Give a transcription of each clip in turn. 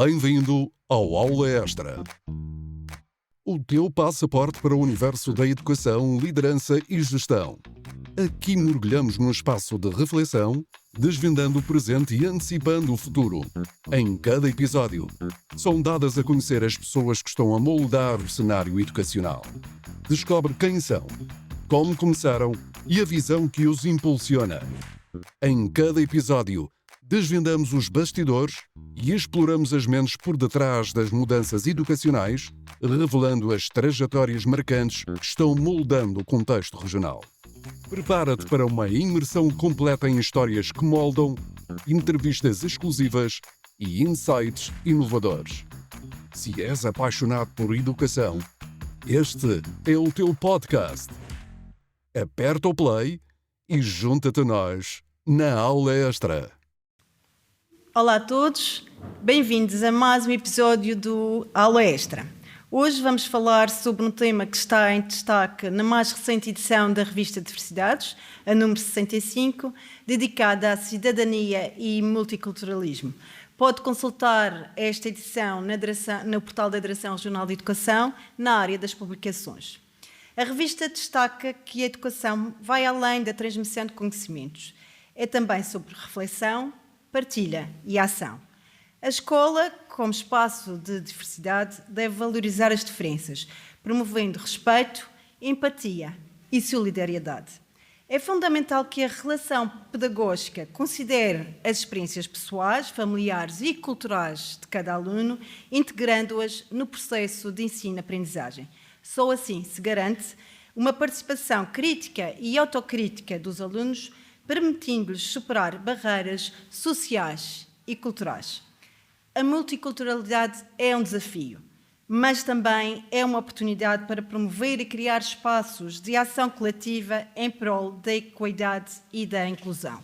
Bem-vindo ao Aula Extra. O teu passaporte para o universo da educação, liderança e gestão. Aqui mergulhamos num espaço de reflexão, desvendando o presente e antecipando o futuro. Em cada episódio, são dadas a conhecer as pessoas que estão a moldar o cenário educacional. Descobre quem são, como começaram e a visão que os impulsiona. Em cada episódio, desvendamos os bastidores e exploramos as mentes por detrás das mudanças educacionais, revelando as trajetórias marcantes que estão moldando o contexto regional. Prepara-te para uma imersão completa em histórias que moldam, entrevistas exclusivas e insights inovadores. Se és apaixonado por educação, este é o teu podcast. Aperta o play e junta-te a nós na Aula Extra. Olá a todos, bem-vindos a mais um episódio do Aula Extra. Hoje vamos falar sobre um tema que está em destaque na mais recente edição da revista Diversidades, a número 65, dedicada à cidadania e multiculturalismo. Pode consultar esta edição no portal da Direção Regional de Educação, na área das publicações. A revista destaca que a educação vai além da transmissão de conhecimentos. É também sobre reflexão, partilha e ação. A escola, como espaço de diversidade, deve valorizar as diferenças, promovendo respeito, empatia e solidariedade. É fundamental que a relação pedagógica considere as experiências pessoais, familiares e culturais de cada aluno, integrando-as no processo de ensino-aprendizagem. Só assim se garante uma participação crítica e autocrítica dos alunos, permitindo-lhes superar barreiras sociais e culturais. A multiculturalidade é um desafio, mas também é uma oportunidade para promover e criar espaços de ação coletiva em prol da equidade e da inclusão.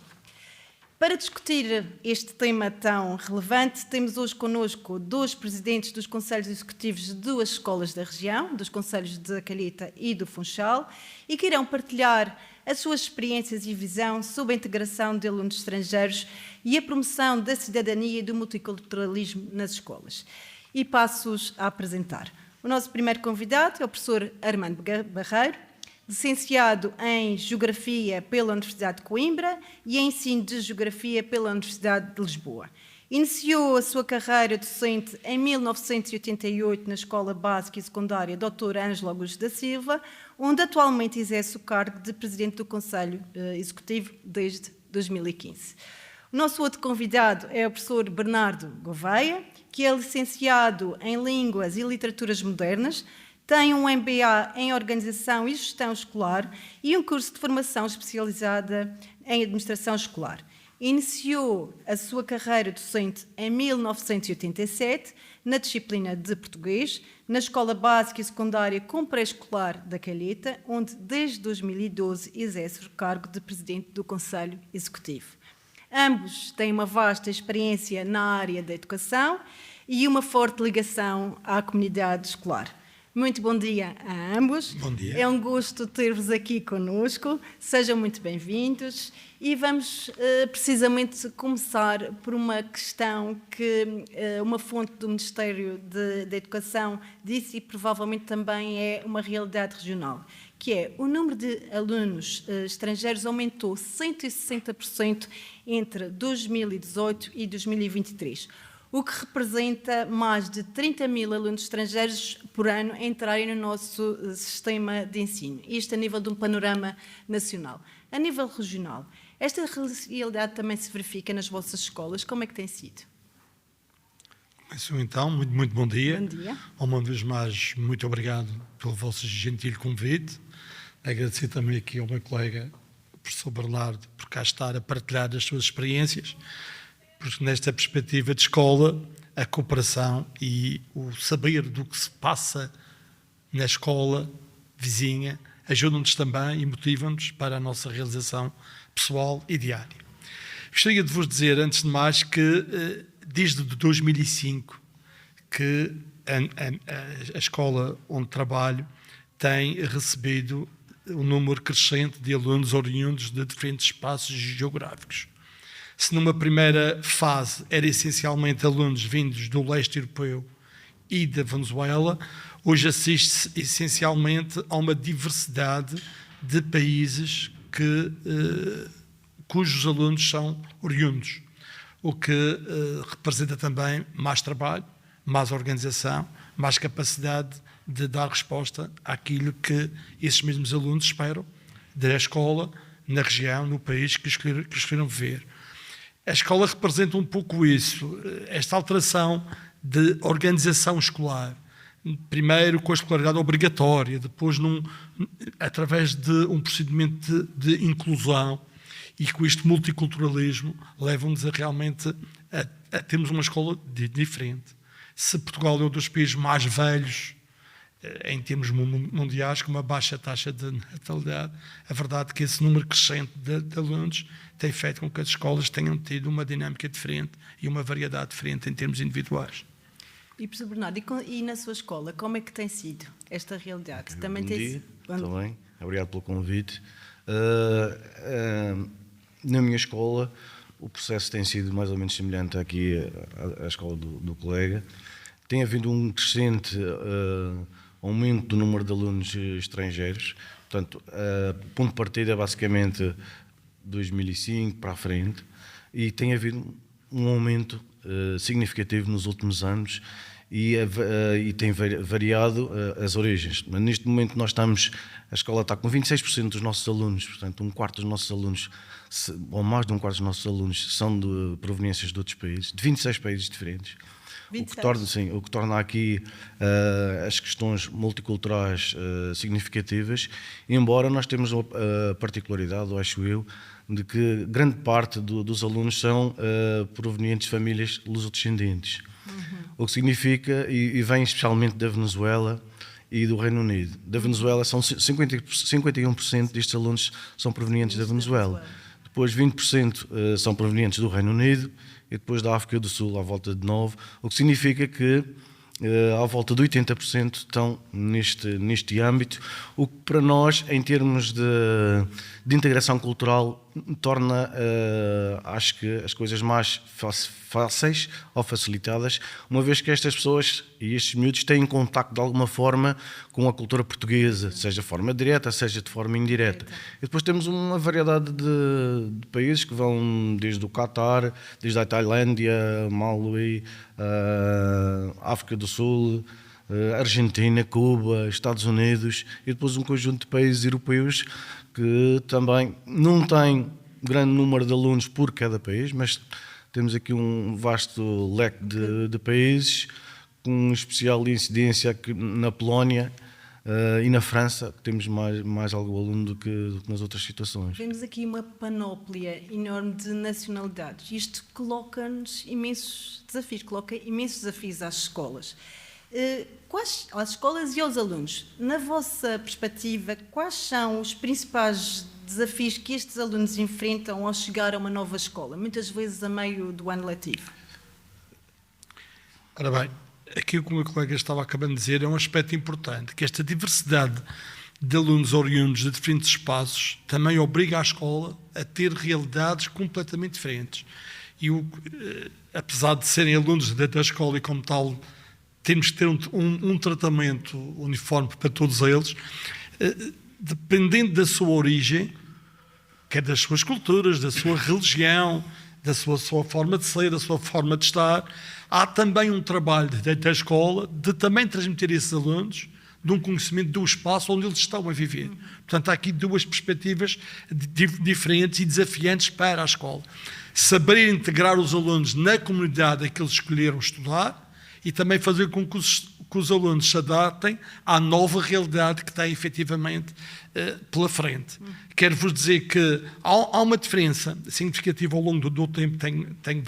Para discutir este tema tão relevante, temos hoje connosco dois presidentes dos conselhos executivos de duas escolas da região, dos conselhos de Calheta e do Funchal, e que irão partilhar as suas experiências e visão sobre a integração de alunos estrangeiros e a promoção da cidadania e do multiculturalismo nas escolas. E passo-os a apresentar. O nosso primeiro convidado é o professor Armando Barreiro, licenciado em Geografia pela Universidade de Coimbra e em Ensino de Geografia pela Universidade de Lisboa. Iniciou a sua carreira docente em 1988 na Escola Básica e Secundária Dr. Ângelo Augusto da Silva, onde atualmente exerce o cargo de Presidente do Conselho Executivo desde 2015. O nosso outro convidado é o professor Bernardo Gouveia, que é licenciado em Línguas e Literaturas Modernas, tem um MBA em Organização e Gestão Escolar e um curso de formação especializada em Administração Escolar. Iniciou a sua carreira docente em 1987 na disciplina de Português, na Escola Básica e Secundária com Pré-Escolar da Calheta, onde desde 2012 exerce o cargo de Presidente do Conselho Executivo. Ambos têm uma vasta experiência na área da educação e uma forte ligação à comunidade escolar. Muito bom dia a ambos. Bom dia. É um gosto ter-vos aqui conosco. Sejam muito bem-vindos. E vamos precisamente começar por uma questão que uma fonte do Ministério da Educação disse e provavelmente também é uma realidade regional, que é o número de alunos estrangeiros aumentou 160% entre 2018 e 2023. O que representa mais de 30 mil alunos estrangeiros por ano entrarem no nosso sistema de ensino. Isto a nível de um panorama nacional. A nível regional, esta realidade também se verifica nas vossas escolas. Como é que tem sido? Começo então, muito bom dia. Bom dia. Uma vez mais, muito obrigado pelo vosso gentil convite. Agradecer também aqui ao meu colega, o professor Bernardo, por cá estar a partilhar as suas experiências, porque nesta perspectiva de escola, a cooperação e o saber do que se passa na escola vizinha ajudam-nos também e motivam-nos para a nossa realização pessoal e diária. Gostaria de vos dizer, antes de mais, que desde 2005 que a escola onde trabalho tem recebido um número crescente de alunos oriundos de diferentes espaços geográficos. Se numa primeira fase era essencialmente alunos vindos do leste europeu e da Venezuela, hoje assiste-se essencialmente a uma diversidade de países cujos alunos são oriundos, o que representa também mais trabalho, mais organização, mais capacidade de dar resposta àquilo que esses mesmos alunos esperam da escola, na região, no país que escolheram viver. A escola representa um pouco isso, esta alteração de organização escolar. Primeiro com a escolaridade obrigatória, depois através de um procedimento de inclusão, e com este multiculturalismo levam-nos a realmente a termos uma escola diferente. Se Portugal é um dos países mais velhos em termos mundiais, com uma baixa taxa de natalidade, a verdade é que esse número crescente de alunos tem feito com que as escolas tenham tido uma dinâmica diferente e uma variedade diferente em termos individuais. E, professor Bernardo, e na sua escola, como é que tem sido esta realidade? Bom dia, também. Obrigado pelo convite. Na minha escola, o processo tem sido mais ou menos semelhante aqui à escola do colega. Tem havido um crescente aumento do número de alunos estrangeiros. Portanto, o ponto de partida é basicamente 2005 para a frente, e tem havido um aumento significativo nos últimos anos e tem variado as origens. Mas neste momento a escola está com 26% dos nossos alunos, portanto um quarto dos nossos alunos, ou mais de um quarto dos nossos alunos, são de proveniências de outros países, de 26 países diferentes. 26. O que torna aqui as questões multiculturais significativas, embora nós temos a particularidade, acho eu, de que grande parte dos alunos são provenientes de famílias lusodescendentes. O que significa, e vem especialmente da Venezuela e do Reino Unido. Da Venezuela, 51% destes alunos são provenientes da Venezuela. Depois 20% são provenientes do Reino Unido, e depois da África do Sul, à volta de 9%, o que significa que à volta de 80% estão neste âmbito, o que para nós, em termos de integração cultural, torna, acho que, as coisas mais fáceis ou facilitadas, uma vez que estas pessoas e estes miúdos têm contacto de alguma forma com a cultura portuguesa, seja de forma direta, seja de forma indireta. E depois temos uma variedade de países que vão desde o Catar, desde a Tailândia, Malawi, África do Sul, Argentina, Cuba, Estados Unidos, e depois um conjunto de países europeus que também não têm grande número de alunos por cada país, mas temos aqui um vasto leque de países, com especial incidência aqui na Polónia e na França, que temos mais algum aluno do que nas outras situações. Vemos aqui uma panóplia enorme de nacionalidades. Isto coloca-nos imensos desafios às escolas. Às escolas e aos alunos, na vossa perspectiva, quais são os principais desafios que estes alunos enfrentam ao chegar a uma nova escola, muitas vezes a meio do ano letivo? Ora bem, aquilo que o meu colega estava acabando de dizer é um aspecto importante, que esta diversidade de alunos oriundos de diferentes espaços também obriga a escola a ter realidades completamente diferentes. E apesar de serem alunos da escola e como tal temos que ter um tratamento uniforme para todos eles, dependendo da sua origem, que é das suas culturas, da sua religião, da sua forma de ser, da sua forma de estar, há também um trabalho da escola de também transmitir a esses alunos de um conhecimento do espaço onde eles estão a viver. Portanto, há aqui duas perspectivas diferentes e desafiantes para a escola. Saber integrar os alunos na comunidade a que eles escolheram estudar, e também fazer com que os alunos se adaptem à nova realidade que está efetivamente pela frente. Quero-vos dizer que há uma diferença significativa ao longo do tempo, tenho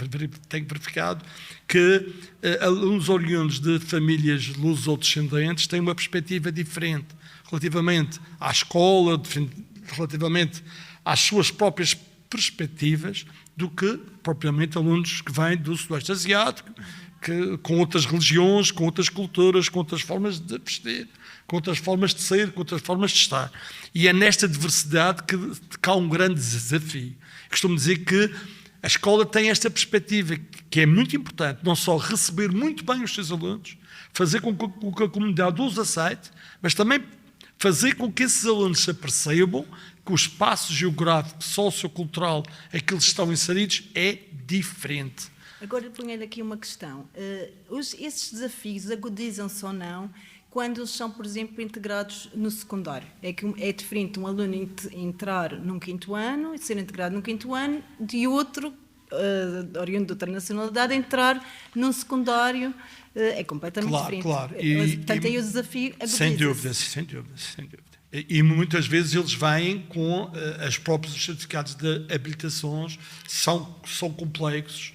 verificado, que alunos oriundos de famílias luso-descendentes têm uma perspectiva diferente relativamente à escola, relativamente às suas próprias perspectivas, do que propriamente alunos que vêm do Sudeste Asiático, com outras religiões, com outras culturas, com outras formas de vestir, com outras formas de ser, com outras formas de estar. E é nesta diversidade que há um grande desafio. Costumo dizer que a escola tem esta perspectiva que é muito importante, não só receber muito bem os seus alunos, fazer com que a comunidade os aceite, mas também fazer com que esses alunos se apercebam que o espaço geográfico, sociocultural em que eles estão inseridos é diferente. Agora, ponho-lhe aqui uma questão. Esses desafios agudizam-se ou não quando eles são, por exemplo, integrados no secundário? É diferente um aluno entrar num quinto ano e ser integrado num quinto ano de outro, oriundo de outra nacionalidade, entrar num secundário. É completamente diferente. Claro. Portanto, aí o desafio agudiza-se. Sem dúvida. E muitas vezes eles vêm com os próprios certificados de habilitações, são complexos,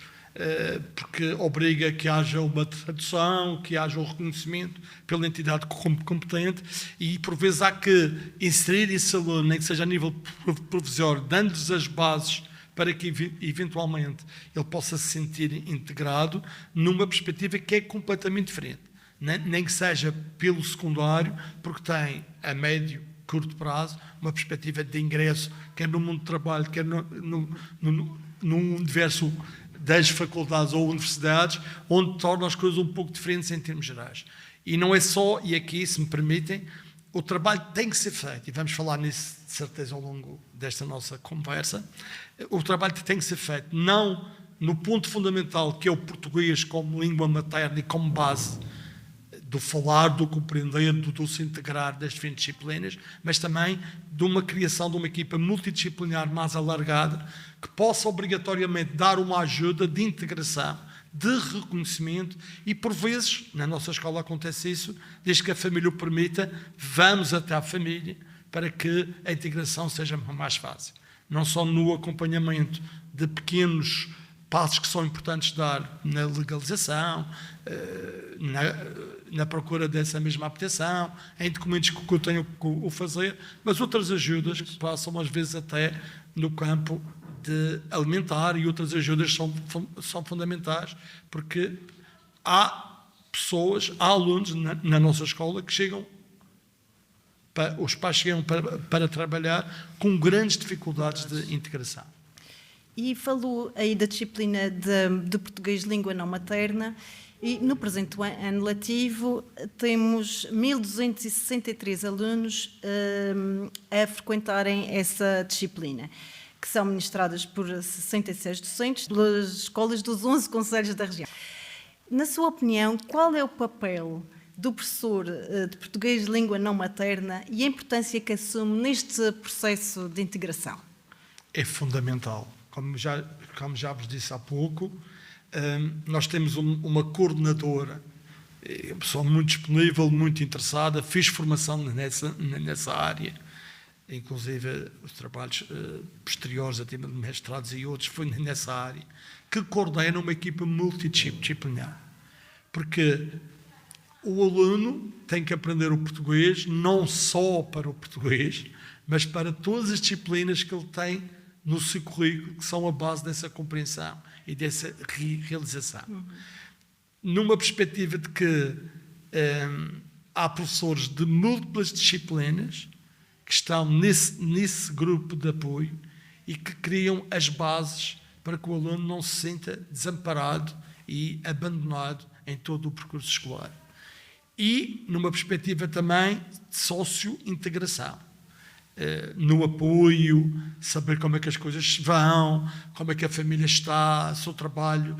porque obriga que haja uma tradução, que haja um reconhecimento pela entidade competente, e por vezes há que inserir esse aluno, nem que seja a nível provisório, dando-lhes as bases para que eventualmente ele possa se sentir integrado numa perspectiva que é completamente diferente. Nem que seja pelo secundário, porque tem a médio, curto prazo, uma perspectiva de ingresso, quer no mundo do trabalho, quer no universo das faculdades ou universidades, onde torna as coisas um pouco diferentes em termos gerais. E não é só, e aqui, se me permitem, o trabalho tem que ser feito, e vamos falar nisso de certeza ao longo desta nossa conversa, o trabalho tem que ser feito não no ponto fundamental, que é o português como língua materna e como base do falar, do compreender, do se integrar das diferentes disciplinas, mas também de uma criação de uma equipa multidisciplinar mais alargada, que possa obrigatoriamente dar uma ajuda de integração, de reconhecimento, e por vezes, na nossa escola acontece isso, desde que a família o permita, vamos até à família para que a integração seja mais fácil. Não só no acompanhamento de pequenos passos que são importantes dar na legalização, na procura dessa mesma habitação, em documentos que eu tenho que fazer, mas outras ajudas que passam às vezes até no campo de alimentar, e outras ajudas são fundamentais, porque há pessoas, há alunos na nossa escola que chegam, os pais chegam para trabalhar com grandes dificuldades de integração. E falou aí da disciplina de português língua não materna, e no presente ano letivo temos 1.263 alunos a frequentarem essa disciplina, que são ministradas por 66 docentes pelas escolas dos 11 concelhos da região. Na sua opinião, qual é o papel do professor de português língua não materna e a importância que assume neste processo de integração? É fundamental. Como já vos disse há pouco, nós temos uma coordenadora, uma pessoa muito disponível, muito interessada, fiz formação nessa área, inclusive os trabalhos posteriores a tema de mestrados e outros foi nessa área, que coordena uma equipa multidisciplinar. Porque o aluno tem que aprender o português não só para o português, mas para todas as disciplinas que ele tem no seu currículo, que são a base dessa compreensão e dessa realização. Numa perspectiva de que há professores de múltiplas disciplinas que estão nesse grupo de apoio e que criam as bases para que o aluno não se sinta desamparado e abandonado em todo o percurso escolar. E numa perspectiva também de socio-integração. No apoio, saber como é que as coisas vão, como é que a família está, se o trabalho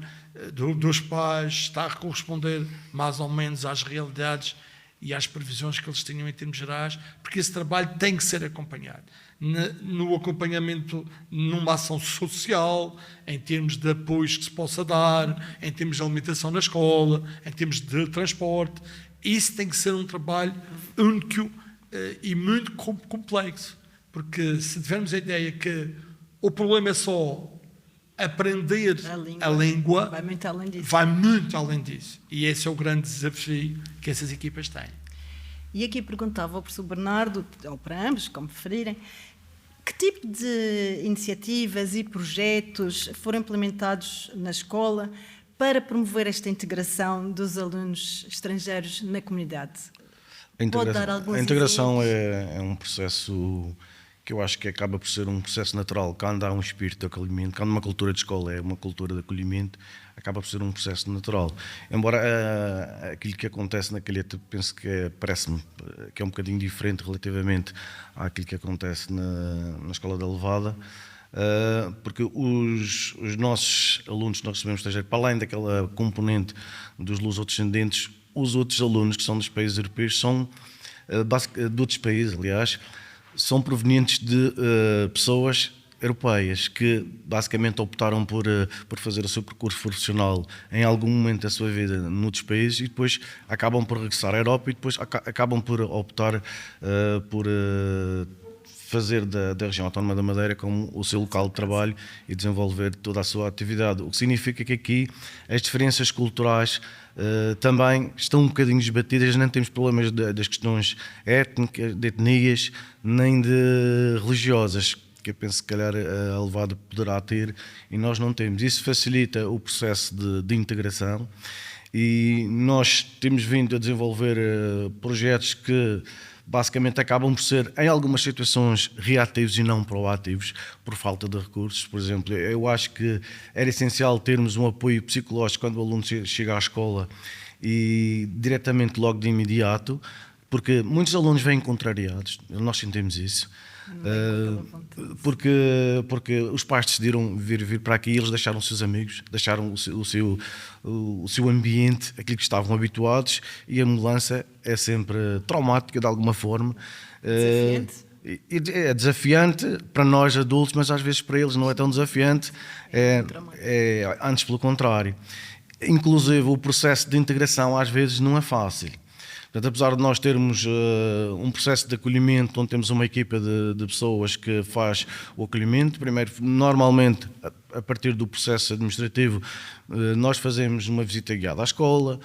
dos pais está a corresponder mais ou menos às realidades e às previsões que eles tinham em termos gerais, porque esse trabalho tem que ser acompanhado. No acompanhamento numa ação social, em termos de apoios que se possa dar, em termos de alimentação na escola, em termos de transporte, isso tem que ser um trabalho único e muito complexo, porque se tivermos a ideia que o problema é só aprender a língua, vai muito além disso. E esse é o grande desafio que essas equipas têm. E aqui perguntava ao professor Bernardo, ou para ambos, como preferirem, que tipo de iniciativas e projetos foram implementados na escola para promover esta integração dos alunos estrangeiros na comunidade? A integração é um processo que eu acho que acaba por ser um processo natural. Quando há um espírito de acolhimento, quando uma cultura de escola é uma cultura de acolhimento, acaba por ser um processo natural. Embora aquilo que acontece na Calheta, penso que parece-me que é um bocadinho diferente relativamente àquilo que acontece na Escola da Levada, porque os nossos alunos que nós recebemos estrangeiro, para além daquela componente dos lusodescendentes, os outros alunos que são dos países europeus são, de outros países, aliás, são provenientes de pessoas europeias que basicamente optaram por fazer o seu percurso profissional em algum momento da sua vida noutros países e depois acabam por regressar à Europa e depois acabam por optar por fazer da região autónoma da Madeira como o seu local de trabalho e desenvolver toda a sua atividade. O que significa que aqui as diferenças culturais também estão um bocadinho desbatidas, não temos problemas das questões étnicas, de etnias, nem de religiosas, que eu penso que se calhar a Levada poderá ter, e nós não temos. Isso facilita o processo de integração e nós temos vindo a desenvolver projetos que basicamente acabam por ser, em algumas situações, reativos e não proativos, por falta de recursos. Por exemplo, eu acho que era essencial termos um apoio psicológico quando o aluno chega à escola e diretamente logo de imediato, porque muitos alunos vêm contrariados, nós sentimos isso. Porque os pais decidiram vir para aqui e eles deixaram os seus amigos, deixaram o seu ambiente, aquilo que estavam habituados, e a mudança é sempre traumática de alguma forma. Desafiante. É desafiante para nós adultos, mas às vezes para eles não é tão desafiante, antes pelo contrário. Inclusive o processo de integração às vezes não é fácil. Portanto, apesar de nós termos um processo de acolhimento onde temos uma equipa de pessoas que faz o acolhimento, primeiro, normalmente, a partir do processo administrativo, nós fazemos uma visita guiada à escola,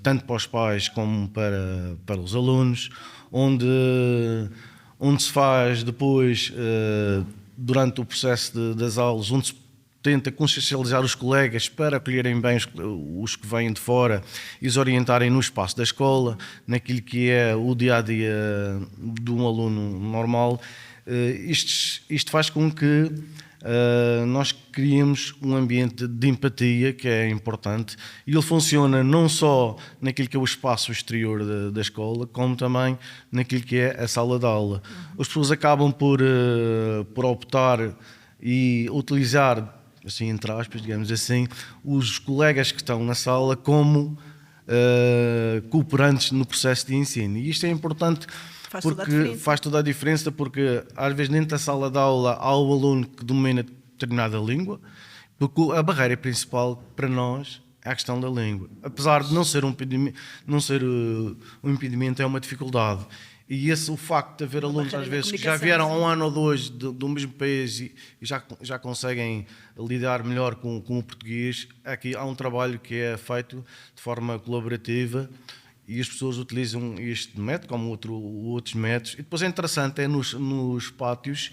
tanto para os pais como para os alunos, onde se faz depois, durante o processo das aulas, onde se tenta consciencializar os colegas para acolherem bem os que vêm de fora e os orientarem no espaço da escola, naquilo que é o dia-a-dia de um aluno normal. Isto faz com que nós criemos um ambiente de empatia que é importante e ele funciona não só naquilo que é o espaço exterior da escola, como também naquilo que é a sala de aula. As pessoas acabam por optar e utilizar, assim, entre aspas, digamos assim, os colegas que estão na sala como cooperantes no processo de ensino. E isto é importante porque faz toda a diferença, porque às vezes dentro da sala de aula há o aluno que domina determinada língua, porque a barreira principal para nós é a questão da língua. Apesar de não ser um impedimento, é uma dificuldade. E o facto de haver alunos, às vezes, que já vieram há um ano ou dois do mesmo país e já conseguem lidar melhor com o português, aqui há um trabalho que é feito de forma colaborativa e as pessoas utilizam este método como outros métodos. E depois é interessante, nos pátios,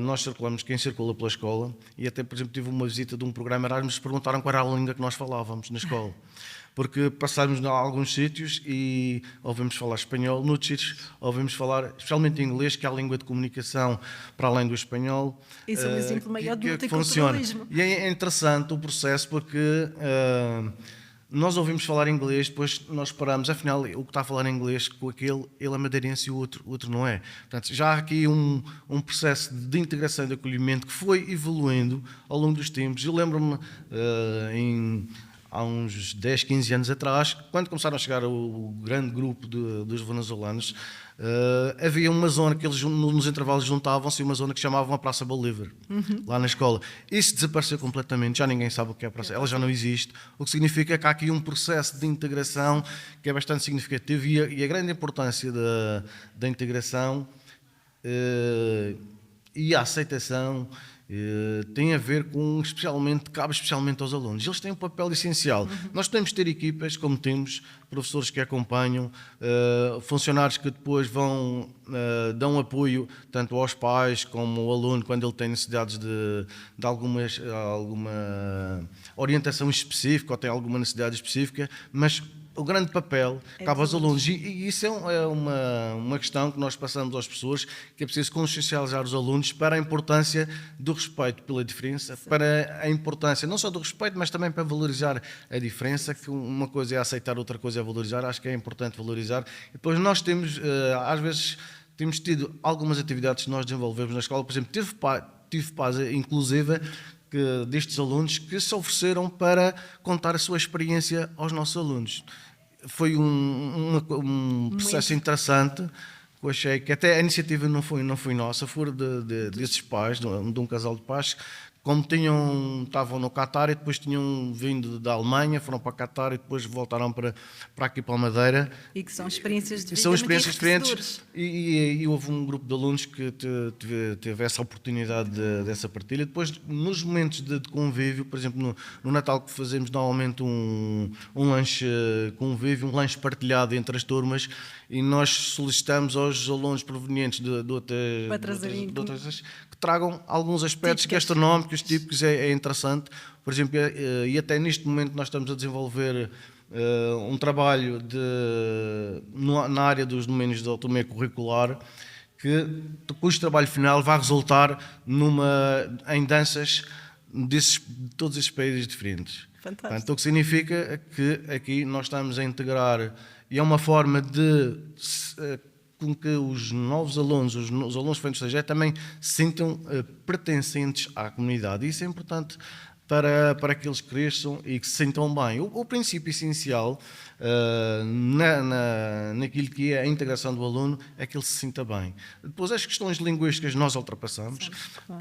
nós circulamos, quem circula pela escola, e até, por exemplo, tive uma visita de um programa Erasmus, perguntaram qual era a língua que nós falávamos na escola. Porque passámos em alguns sítios e ouvimos falar espanhol, noutros sítios ouvimos falar, especialmente inglês, que é a língua de comunicação para além do espanhol. Isso é um exemplo maior do multiculturalismo. E é interessante o processo porque nós ouvimos falar inglês, depois nós paramos, afinal, o que está a falar inglês com aquele, ele é madeirense e o outro não é. Portanto, já há aqui um processo de integração e de acolhimento que foi evoluindo ao longo dos tempos. Eu lembro-me há uns 10, 15 anos atrás, quando começaram a chegar o grande grupo dos venezuelanos, havia uma zona que eles nos intervalos juntavam-se, uma zona que chamavam a Praça Bolívar, lá na escola. Isso desapareceu completamente, já ninguém sabe o que é a praça, ela já não existe, o que significa que há aqui um processo de integração que é bastante significativo e a grande importância da integração e a aceitação tem a ver com, cabe especialmente aos alunos. Eles têm um papel essencial. Nós podemos ter equipas, como temos, professores que acompanham, funcionários que depois dão apoio tanto aos pais como ao aluno quando ele tem necessidades de alguma orientação específica ou tem alguma necessidade específica, mas o grande papel cabe aos alunos. E isso é uma questão que nós passamos às pessoas, que é preciso consciencializar os alunos para a importância do respeito pela diferença, para a importância não só do respeito, mas também para valorizar a diferença, que uma coisa é aceitar, outra coisa é valorizar. Acho que é importante valorizar. E depois nós temos, às vezes, temos tido algumas atividades que nós desenvolvemos na escola. Por exemplo, tive paz inclusiva destes alunos que se ofereceram para contar a sua experiência aos nossos alunos. Foi um processo interessante, que eu achei que até a iniciativa não foi nossa, foi desses pais, de um casal de pais, como estavam no Qatar e depois tinham vindo da Alemanha, foram para o Qatar e depois voltaram para aqui para a Madeira. E que são experiências de vida são muito experiências diferentes. enriquecedoras. E houve um grupo de alunos que teve essa oportunidade dessa partilha. Depois, nos momentos de convívio, por exemplo, no Natal, que fazemos normalmente um lanche convívio, um lanche partilhado entre as turmas, e nós solicitamos aos alunos provenientes de outras que tragam alguns aspectos gastronómicos típicos. É interessante. Por exemplo, e até neste momento nós estamos a desenvolver um trabalho na área dos domínios de autonomia curricular, cujo trabalho final vai resultar em danças de todos esses países diferentes. Fantástico. Portanto, o que significa que aqui nós estamos a integrar, e é uma forma de com que os novos alunos, os alunos que vêm do estrangeiro, também se sintam pertencentes à comunidade. Isso é importante para que eles cresçam e que se sintam bem. O princípio essencial naquilo que é a integração do aluno é que ele se sinta bem. Depois, as questões linguísticas nós ultrapassamos.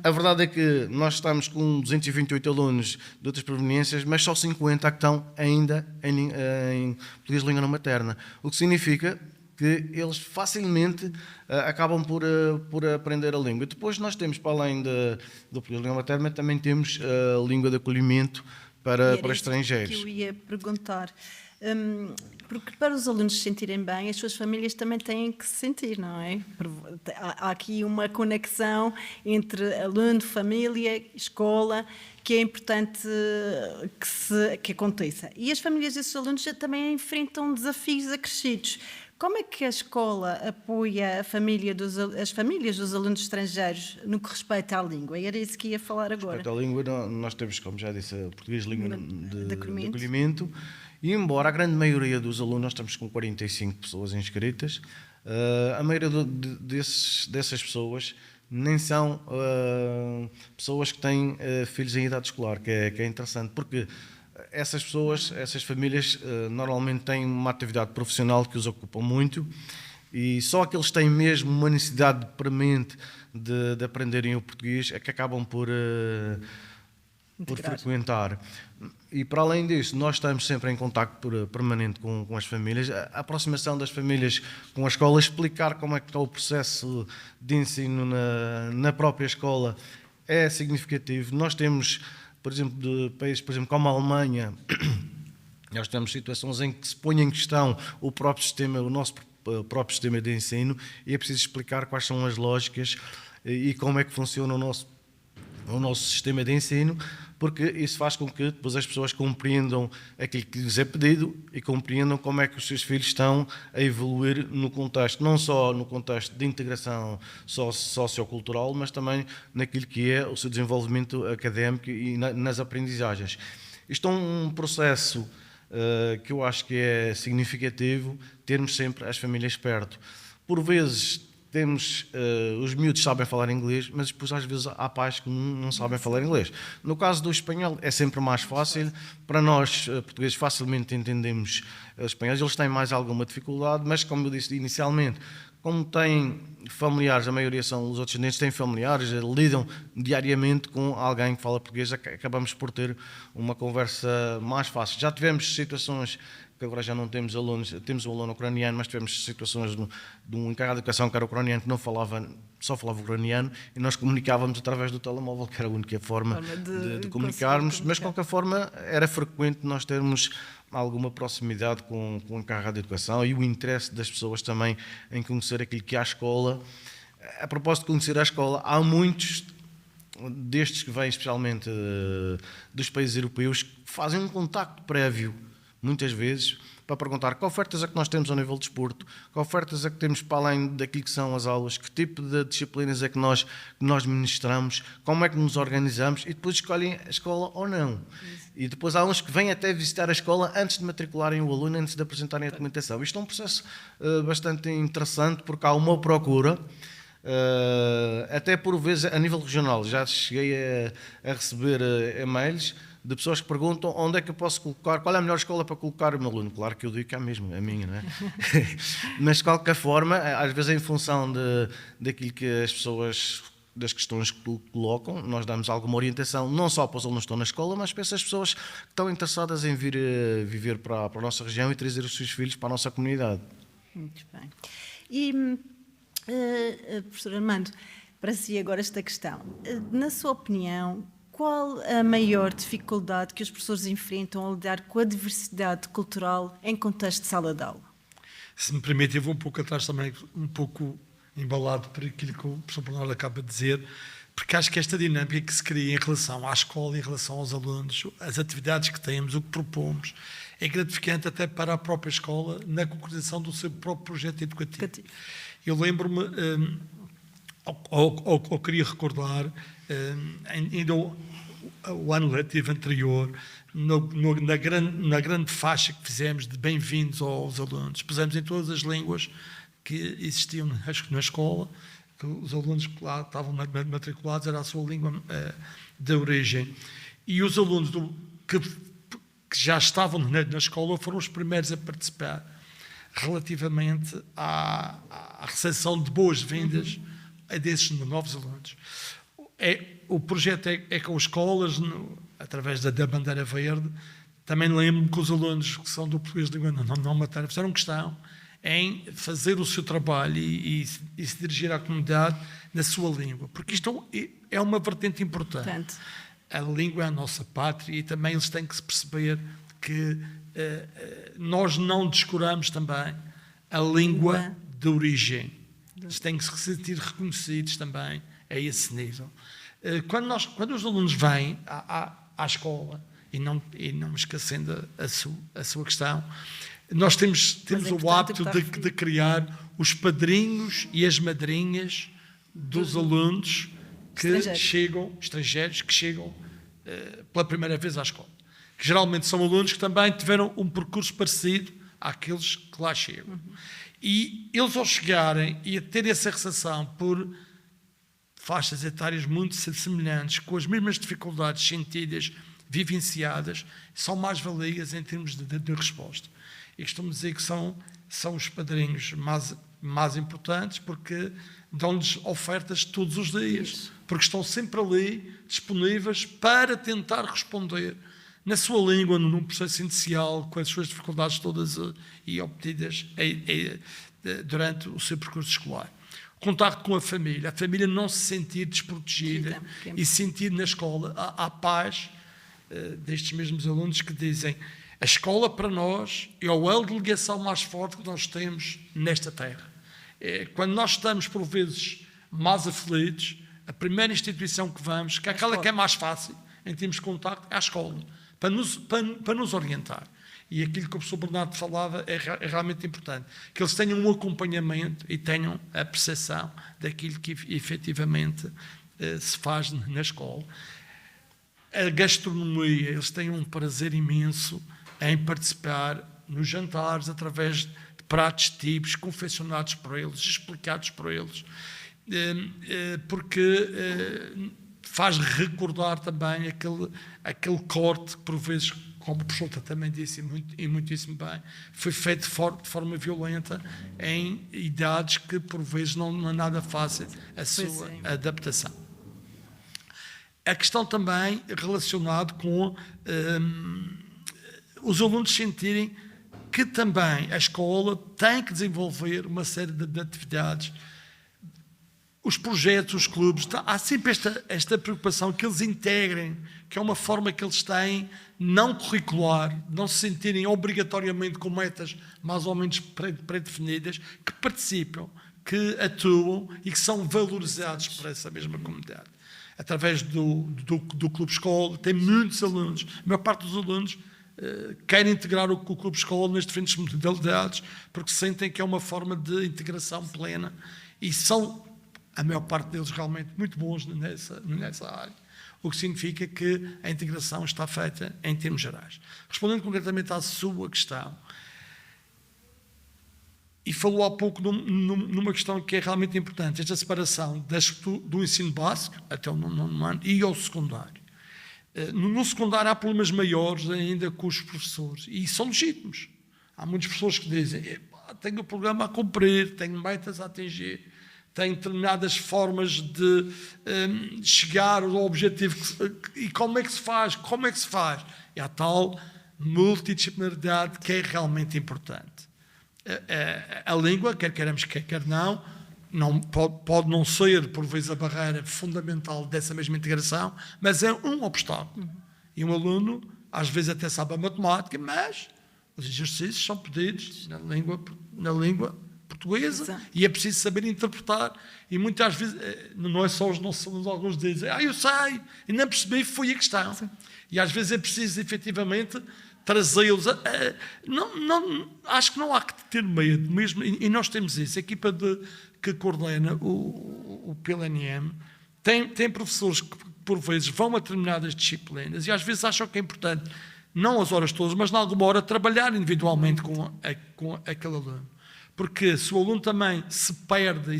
A verdade é que nós estamos com 228 alunos de outras proveniências, mas só 50 que estão ainda em português de língua não materna. O que significa que eles facilmente acabam por aprender a língua. Depois nós temos, para além do português de língua materna, também temos a língua de acolhimento para estrangeiros. Que eu ia perguntar. Porque para os alunos se sentirem bem, as suas famílias também têm que se sentir, não é? Há aqui uma conexão entre aluno, família, escola, que é importante que aconteça. E as famílias desses alunos também enfrentam desafios acrescidos. Como é que a escola apoia as famílias dos alunos estrangeiros no que respeita à língua? E era isso que ia falar agora. Respeito à língua, nós temos, como já disse, a português de língua de acolhimento. E embora a grande maioria dos alunos, nós estamos com 45 pessoas inscritas, a maioria dessas pessoas nem são pessoas que têm filhos em idade escolar, que é interessante, porque essas pessoas, essas famílias, normalmente têm uma atividade profissional que os ocupa muito, e só aqueles que têm mesmo uma necessidade premente de aprenderem o português é que acabam por frequentar. E para além disso, nós estamos sempre em contacto permanente com as famílias, a aproximação das famílias com a escola, explicar como é que está o processo de ensino na própria escola é significativo. Nós temos, por exemplo, de países, por exemplo, como a Alemanha, nós temos situações em que se põe em questão o próprio sistema, o nosso próprio sistema de ensino, e é preciso explicar quais são as lógicas e como é que funciona o nosso sistema de ensino, porque isso faz com que depois as pessoas compreendam aquilo que lhes é pedido e compreendam como é que os seus filhos estão a evoluir no contexto, não só no contexto de integração sociocultural, mas também naquilo que é o seu desenvolvimento académico e nas aprendizagens. Isto é um processo que eu acho que é significativo, termos sempre as famílias perto. Por vezes temos, os miúdos sabem falar inglês, mas depois às vezes há pais que não sabem falar inglês. No caso do espanhol é sempre mais fácil, para nós portugueses facilmente entendemos espanhol, eles têm mais alguma dificuldade, mas como eu disse inicialmente, como têm familiares, a maioria são os outros descendentes, têm familiares, lidam diariamente com alguém que fala português, acabamos por ter uma conversa mais fácil. Já tivemos situações que agora já não temos alunos, temos um aluno ucraniano, mas tivemos situações de um encarregado de educação que era ucraniano, que só falava ucraniano, e nós comunicávamos através do telemóvel, que era a única forma de comunicarmos, mas de qualquer forma era frequente nós termos alguma proximidade com o encarregado de educação e o interesse das pessoas também em conhecer aquilo que é a escola. A propósito de conhecer a escola, há muitos destes que vêm especialmente dos países europeus que fazem um contacto prévio muitas vezes, para perguntar que ofertas é que nós temos ao nível de desporto, que ofertas é que temos para além daquilo que são as aulas, que tipo de disciplinas é que nós ministramos, como é que nos organizamos, e depois escolhem a escola ou não. E depois há uns que vêm até visitar a escola antes de matricularem o aluno, antes de apresentarem a documentação. Isto é um processo bastante interessante, porque há uma procura, até por vezes a nível regional. Já cheguei a receber e-mails de pessoas que perguntam onde é que eu posso colocar, qual é a melhor escola para colocar o meu aluno. Claro que eu digo que é a mesma, a minha, não é? Mas de qualquer forma, às vezes em função daquilo que as pessoas, das questões que colocam, nós damos alguma orientação, não só para os alunos que estão na escola, mas para essas pessoas que estão interessadas em vir viver para a nossa região e trazer os seus filhos para a nossa comunidade. Muito bem. E, professor Armando, para si agora esta questão. Na sua opinião, qual a maior dificuldade que os professores enfrentam ao lidar com a diversidade cultural em contexto de sala de aula? Se me permite, eu vou um pouco atrás também, um pouco embalado por aquilo que o professor Bernardo acaba de dizer, porque acho que esta dinâmica que se cria em relação à escola, em relação aos alunos, as atividades que temos, o que propomos, é gratificante até para a própria escola na concretização do seu próprio projeto educativo. Eu lembro-me, ou queria recordar, ainda o ano letivo anterior, na grande faixa que fizemos de bem-vindos aos alunos, pusemos em todas as línguas que existiam na escola, que os alunos que lá estavam matriculados era a sua língua de origem. E os alunos que já estavam na escola foram os primeiros a participar relativamente à recepção de boas-vindas a desses novos alunos. O projeto é com escolas, através da Bandeira Verde. Também lembro-me que os alunos que são do português de língua não materna fizeram questão em fazer o seu trabalho e se dirigir à comunidade na sua língua, porque isto é uma vertente importante. A língua é a nossa pátria e também eles têm que se perceber que nós não descuramos também a língua de origem. Eles têm que se sentir reconhecidos também a esse nível. Quando os alunos vêm à escola, e não esquecendo a sua questão, nós temos o hábito de criar os padrinhos e as madrinhas dos alunos que chegam, estrangeiros, que chegam pela primeira vez à escola. Que geralmente são alunos que também tiveram um percurso parecido àqueles que lá chegam. E eles, ao chegarem e a terem essa recepção por faixas etárias muito semelhantes, com as mesmas dificuldades sentidas, vivenciadas, são mais-valias em termos de resposta. E costumo dizer que são os padrinhos mais importantes, porque dão-lhes ofertas todos os dias, porque estão sempre ali, disponíveis para tentar responder na sua língua, num processo inicial, com as suas dificuldades todas e obtidas durante o seu percurso escolar. Contacto com a família não se sentir desprotegida e sentir na escola a paz destes mesmos alunos que dizem: a escola para nós é o elo de ligação mais forte que nós temos nesta terra. Quando nós estamos por vezes mais aflitos, a primeira instituição que vamos, que é aquela que é mais fácil em termos de contacto, é a escola, para nos orientar. E aquilo que o professor Bernardo falava é realmente importante, que eles tenham um acompanhamento e tenham a percepção daquilo que efetivamente se faz na escola. A gastronomia, eles têm um prazer imenso em participar nos jantares através de pratos típicos confeccionados por eles, explicados por eles, porque faz recordar também aquele corte que, por vezes, como o professor também disse e muitíssimo bem, foi feito de forma violenta em idades que, por vezes, não é nada fácil a sua adaptação. A questão também relacionada com os alunos sentirem que também a escola tem que desenvolver uma série de atividades, os projetos, os clubes, há sempre esta preocupação que eles integrem, que é uma forma que eles têm não curricular, não se sentirem obrigatoriamente com metas mais ou menos pré-definidas, que participam, que atuam e que são valorizados por essa mesma comunidade. Através do Clube Escola, tem muitos alunos, a maior parte dos alunos querem integrar o clube escola nas diferentes modalidades, porque sentem que é uma forma de integração plena e são, a maior parte deles, realmente muito bons nessa área. O que significa que a integração está feita em termos gerais. Respondendo concretamente à sua questão, e falou há pouco numa questão que é realmente importante, esta separação do ensino básico, até o nono ano, e ao secundário. No secundário há problemas maiores ainda com os professores, e são legítimos. Há muitas pessoas que dizem, tenho o programa a cumprir, tenho metas a atingir, tem determinadas formas de chegar ao objetivo. E como é que se faz? Como é que se faz? É a tal multidisciplinaridade que é realmente importante. A língua, quer queiramos, quer não pode não ser, por vezes, a barreira fundamental dessa mesma integração, mas é um obstáculo. E um aluno, às vezes, até sabe a matemática, mas os exercícios são pedidos na língua portuguesa, e é preciso saber interpretar, e muitas vezes não é só os nossos alunos, alguns dizem, eu sei, e não percebi, foi a questão. Sim. E às vezes é preciso efetivamente trazê-los, acho que não há que ter medo mesmo, e nós temos isso, a equipa que coordena o PLNM tem professores que por vezes vão a determinadas disciplinas e às vezes acham que é importante, não as horas todas, mas em alguma hora trabalhar individualmente com aquele aluno. Porque se o aluno também se perde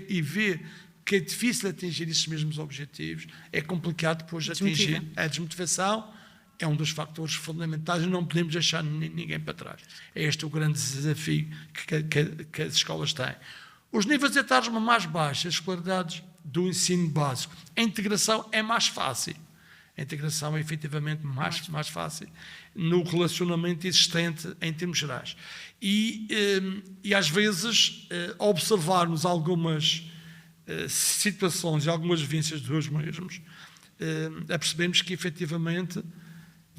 e vê que é difícil atingir esses mesmos objetivos, é complicado depois atingir a desmotivação, é um dos fatores fundamentais e não podemos deixar ninguém para trás. É este o grande desafio que as escolas têm. Os níveis etários mais baixos, as escolaridades do ensino básico, a integração é mais fácil. A integração é efetivamente mais fácil no relacionamento existente em termos gerais. E às vezes, observarmos algumas situações e algumas vivências dos mesmos, percebemos que efetivamente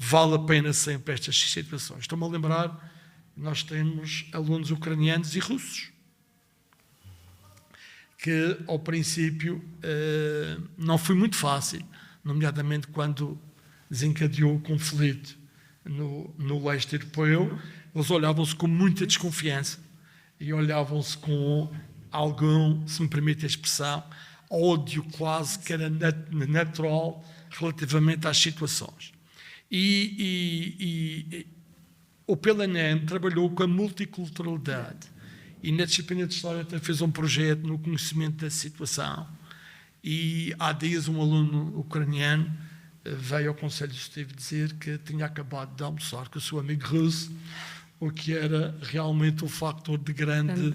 vale a pena sempre estas situações. Estou-me a lembrar, nós temos alunos ucranianos e russos, que ao princípio não foi muito fácil, nomeadamente quando desencadeou o conflito no leste europeu, eles olhavam-se com muita desconfiança e olhavam-se com algum, se me permite a expressão, ódio quase que era natural relativamente às situações. E o PLNM trabalhou com a multiculturalidade e na disciplina de História até fez um projeto no conhecimento da situação e há dias um aluno ucraniano veio ao Conselho Executivo dizer que tinha acabado de almoçar com o seu amigo russo, o que era realmente um fator de grande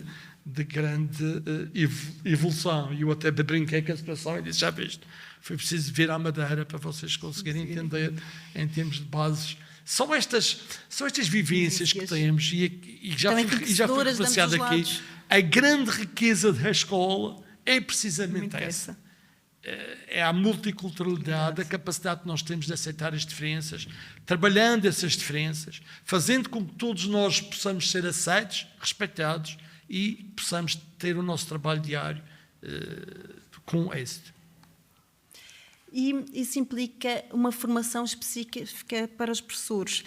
evolução. E eu até brinquei com a situação e disse, já viste, foi preciso vir à Madeira para vocês conseguirem entender em termos de bases. São estas vivências que temos e já foi referenciado aqui. A grande riqueza da escola é precisamente essa. É a multiculturalidade, a capacidade que nós temos de aceitar as diferenças, trabalhando essas diferenças, fazendo com que todos nós possamos ser aceitos, respeitados e possamos ter o nosso trabalho diário com êxito. E isso implica uma formação específica para os professores.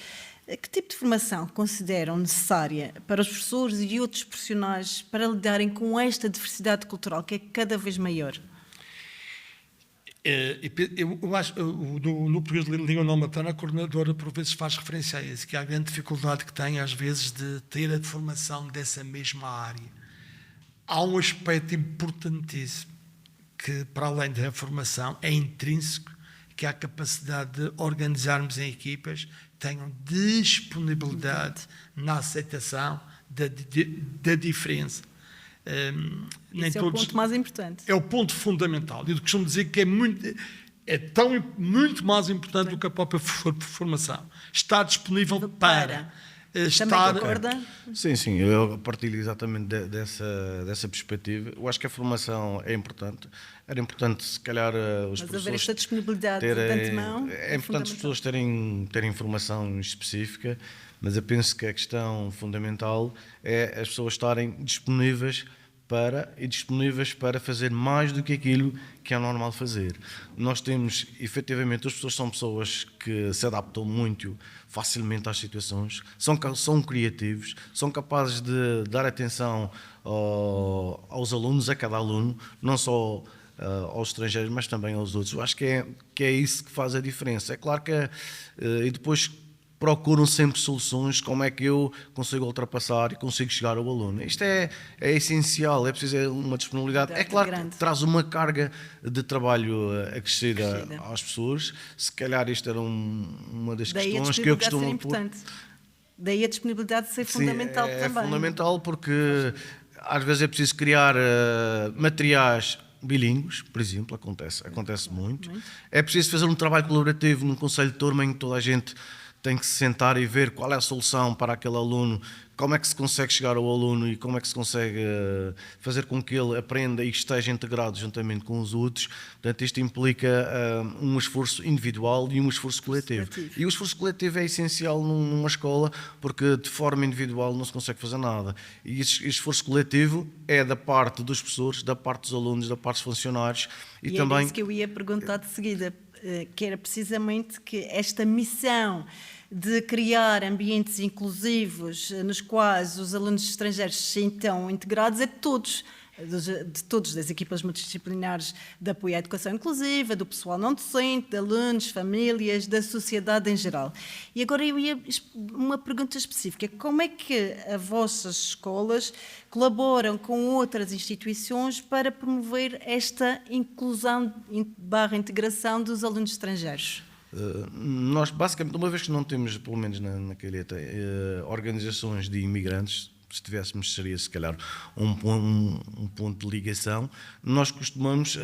Que tipo de formação consideram necessária para os professores e outros profissionais para lidarem com esta diversidade cultural que é cada vez maior? Eu acho que no português de língua não materna, a coordenadora por vezes faz referência a isso, que há a grande dificuldade que tem às vezes de ter a formação dessa mesma área. Há um aspecto importantíssimo que, para além da formação, é intrínseco, que é a capacidade de organizarmos em equipas, tenham disponibilidade na aceitação da diferença. Esse é o ponto mais importante. É o ponto fundamental. Eu costumo dizer que muito mais importante do que a própria formação. Estar disponível para estar... concorda? Sim, eu partilho exatamente dessa perspectiva. Eu acho que a formação é importante. Era importante, se calhar, os professores... Mas haver esta disponibilidade de antemão é importante as pessoas terem informação específica, mas eu penso que a questão fundamental é as pessoas estarem disponíveis e disponíveis para fazer mais do que aquilo que é normal fazer. Nós temos, efetivamente, as pessoas são pessoas que se adaptam muito facilmente às situações, são criativos, são capazes de dar atenção aos alunos, a cada aluno, não só aos estrangeiros, mas também aos outros. Eu acho que é isso que faz a diferença. É claro que e depois procuram sempre soluções, como é que eu consigo ultrapassar e consigo chegar ao aluno. Isto é essencial, é preciso uma disponibilidade. É claro que traz uma carga de trabalho acrescida às pessoas. Se calhar isto era uma das questões que eu costumo pôr. Daí a disponibilidade ser fundamental também. É fundamental porque às vezes é preciso criar materiais bilíngues, por exemplo, acontece muito. É preciso fazer um trabalho colaborativo num conselho de turma em que toda a gente tem que se sentar e ver qual é a solução para aquele aluno, como é que se consegue chegar ao aluno e como é que se consegue fazer com que ele aprenda e esteja integrado juntamente com os outros. Portanto, isto implica um esforço individual e um esforço coletivo. E o esforço coletivo é essencial numa escola, porque de forma individual não se consegue fazer nada. E esse esforço coletivo é da parte dos professores, da parte dos alunos, da parte dos funcionários. E também... é isso que eu ia perguntar de seguida, que era precisamente que esta missão de criar ambientes inclusivos nos quais os alunos estrangeiros se sintam integrados é de todos, das equipas multidisciplinares de apoio à educação inclusiva, do pessoal não docente, de alunos, famílias, da sociedade em geral. E agora eu ia uma pergunta específica: como é que as vossas escolas colaboram com outras instituições para promover esta inclusão / integração dos alunos estrangeiros? Nós, basicamente, uma vez que não temos, pelo menos na Calheta, organizações de imigrantes, se tivéssemos, seria se calhar um ponto de ligação. Nós costumamos